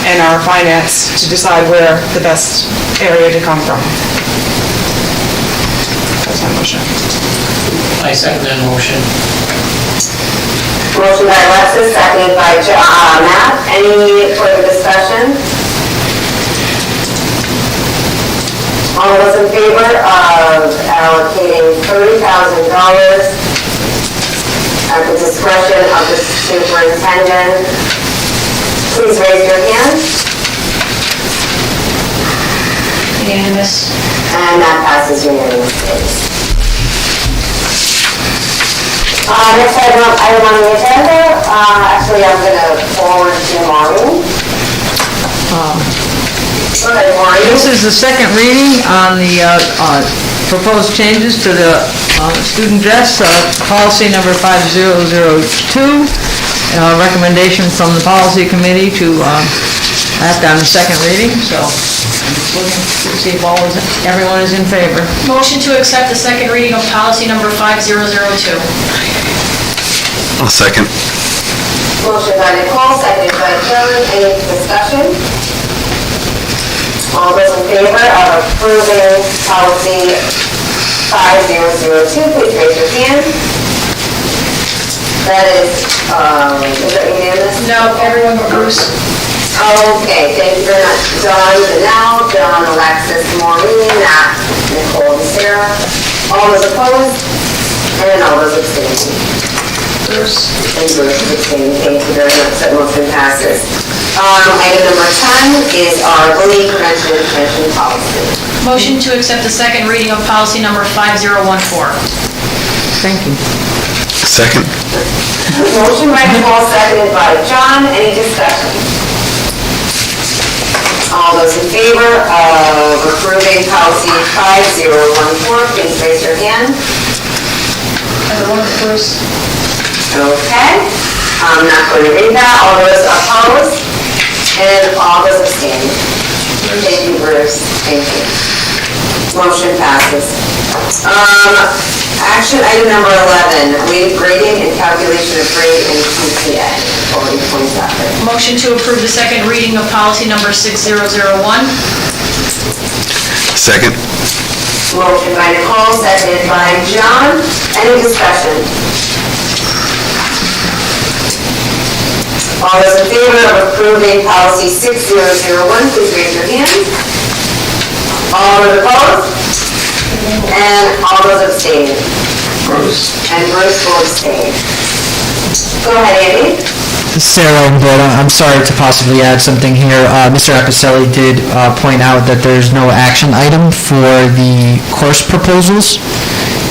and our finance to decide where the best area to come from. That's my motion. I second that motion. Motion by Alexis, seconded by Matt. Any further discussion? All those in favor of allocating $30,000 at the discretion of the superintendent, please raise your hand. Unanimous. And that passes unanimously. Next item on the agenda, actually I'm going to forward to Maureen. Go ahead, Maureen. This is the second reading on the proposed changes to the student dress, policy number 5002. Recommendation from the policy committee to act on the second reading, so I'm just looking to see if everyone is in favor. Motion to accept the second reading of policy number 5002. I'll second. Motion by Nicole, seconded by John. Any discussion? All those in favor of approving policy 5002, please raise your hand. That is that unanimous? No, everyone but Bruce. Okay, thank you very much. Dawn, Janelle, John, Alexis, Maureen, Matt, Nicole, and Sarah. All those opposed? And all those abstaining. Bruce. And Bruce is abstaining. Thank you very much. That motion passes. Item number 10 is our bullying prevention and detention policy. Motion to accept the second reading of policy number 5014. Thank you. Second. Motion by Nicole, seconded by John. Any discussion? All those in favor of approving policy 5014, please raise your hand. Everyone but Bruce. Okay, I'm not going to read that. All those opposed and all those abstaining. Thank you, Bruce. Thank you. Motion passes. Action item number 11, waive grading and calculation of grade in PTA. Already pointed out there. Motion to approve the second reading of policy number 6001. Second. Motion by Nicole, seconded by John. Any discussion? All those in favor of approving policy 6001, please raise your hand. All those opposed? And all those abstaining. Bruce. And Bruce will abstain. Go ahead, Andy. Sarah and Brett, I'm sorry to possibly add something here. Mr. Apicelli did point out that there's no action item for the course proposals.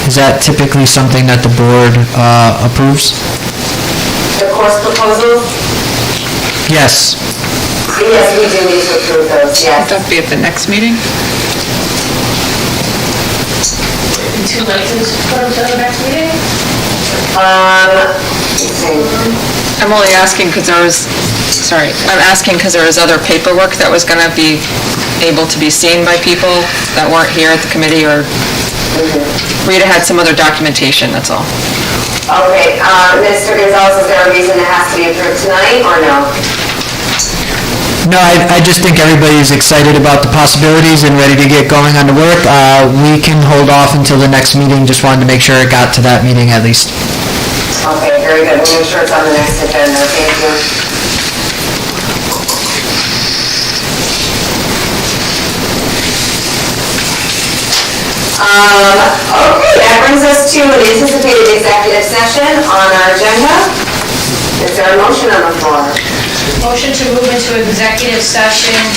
Is that typically something that the board approves? The course proposals? Yes. Yes, we do need to approve those, yes. Would that be at the next meeting? Too late to put them to the next meeting? Let's see. I'm only asking because there was other paperwork that was going to be able to be seen by people that weren't here at the committee, or Rita had some other documentation, that's all. Okay, Mr. Gonzalez, is there a reason it has to be approved tonight, or no? No, I just think everybody's excited about the possibilities and ready to get going on the work. We can hold off until the next meeting, just wanted to make sure it got to that meeting at least. Okay, very good. We'll make sure it's on the next agenda. Thank you. Okay, that brings us to an anticipated executive session on our agenda. Is there a motion on the floor? Motion to move into executive session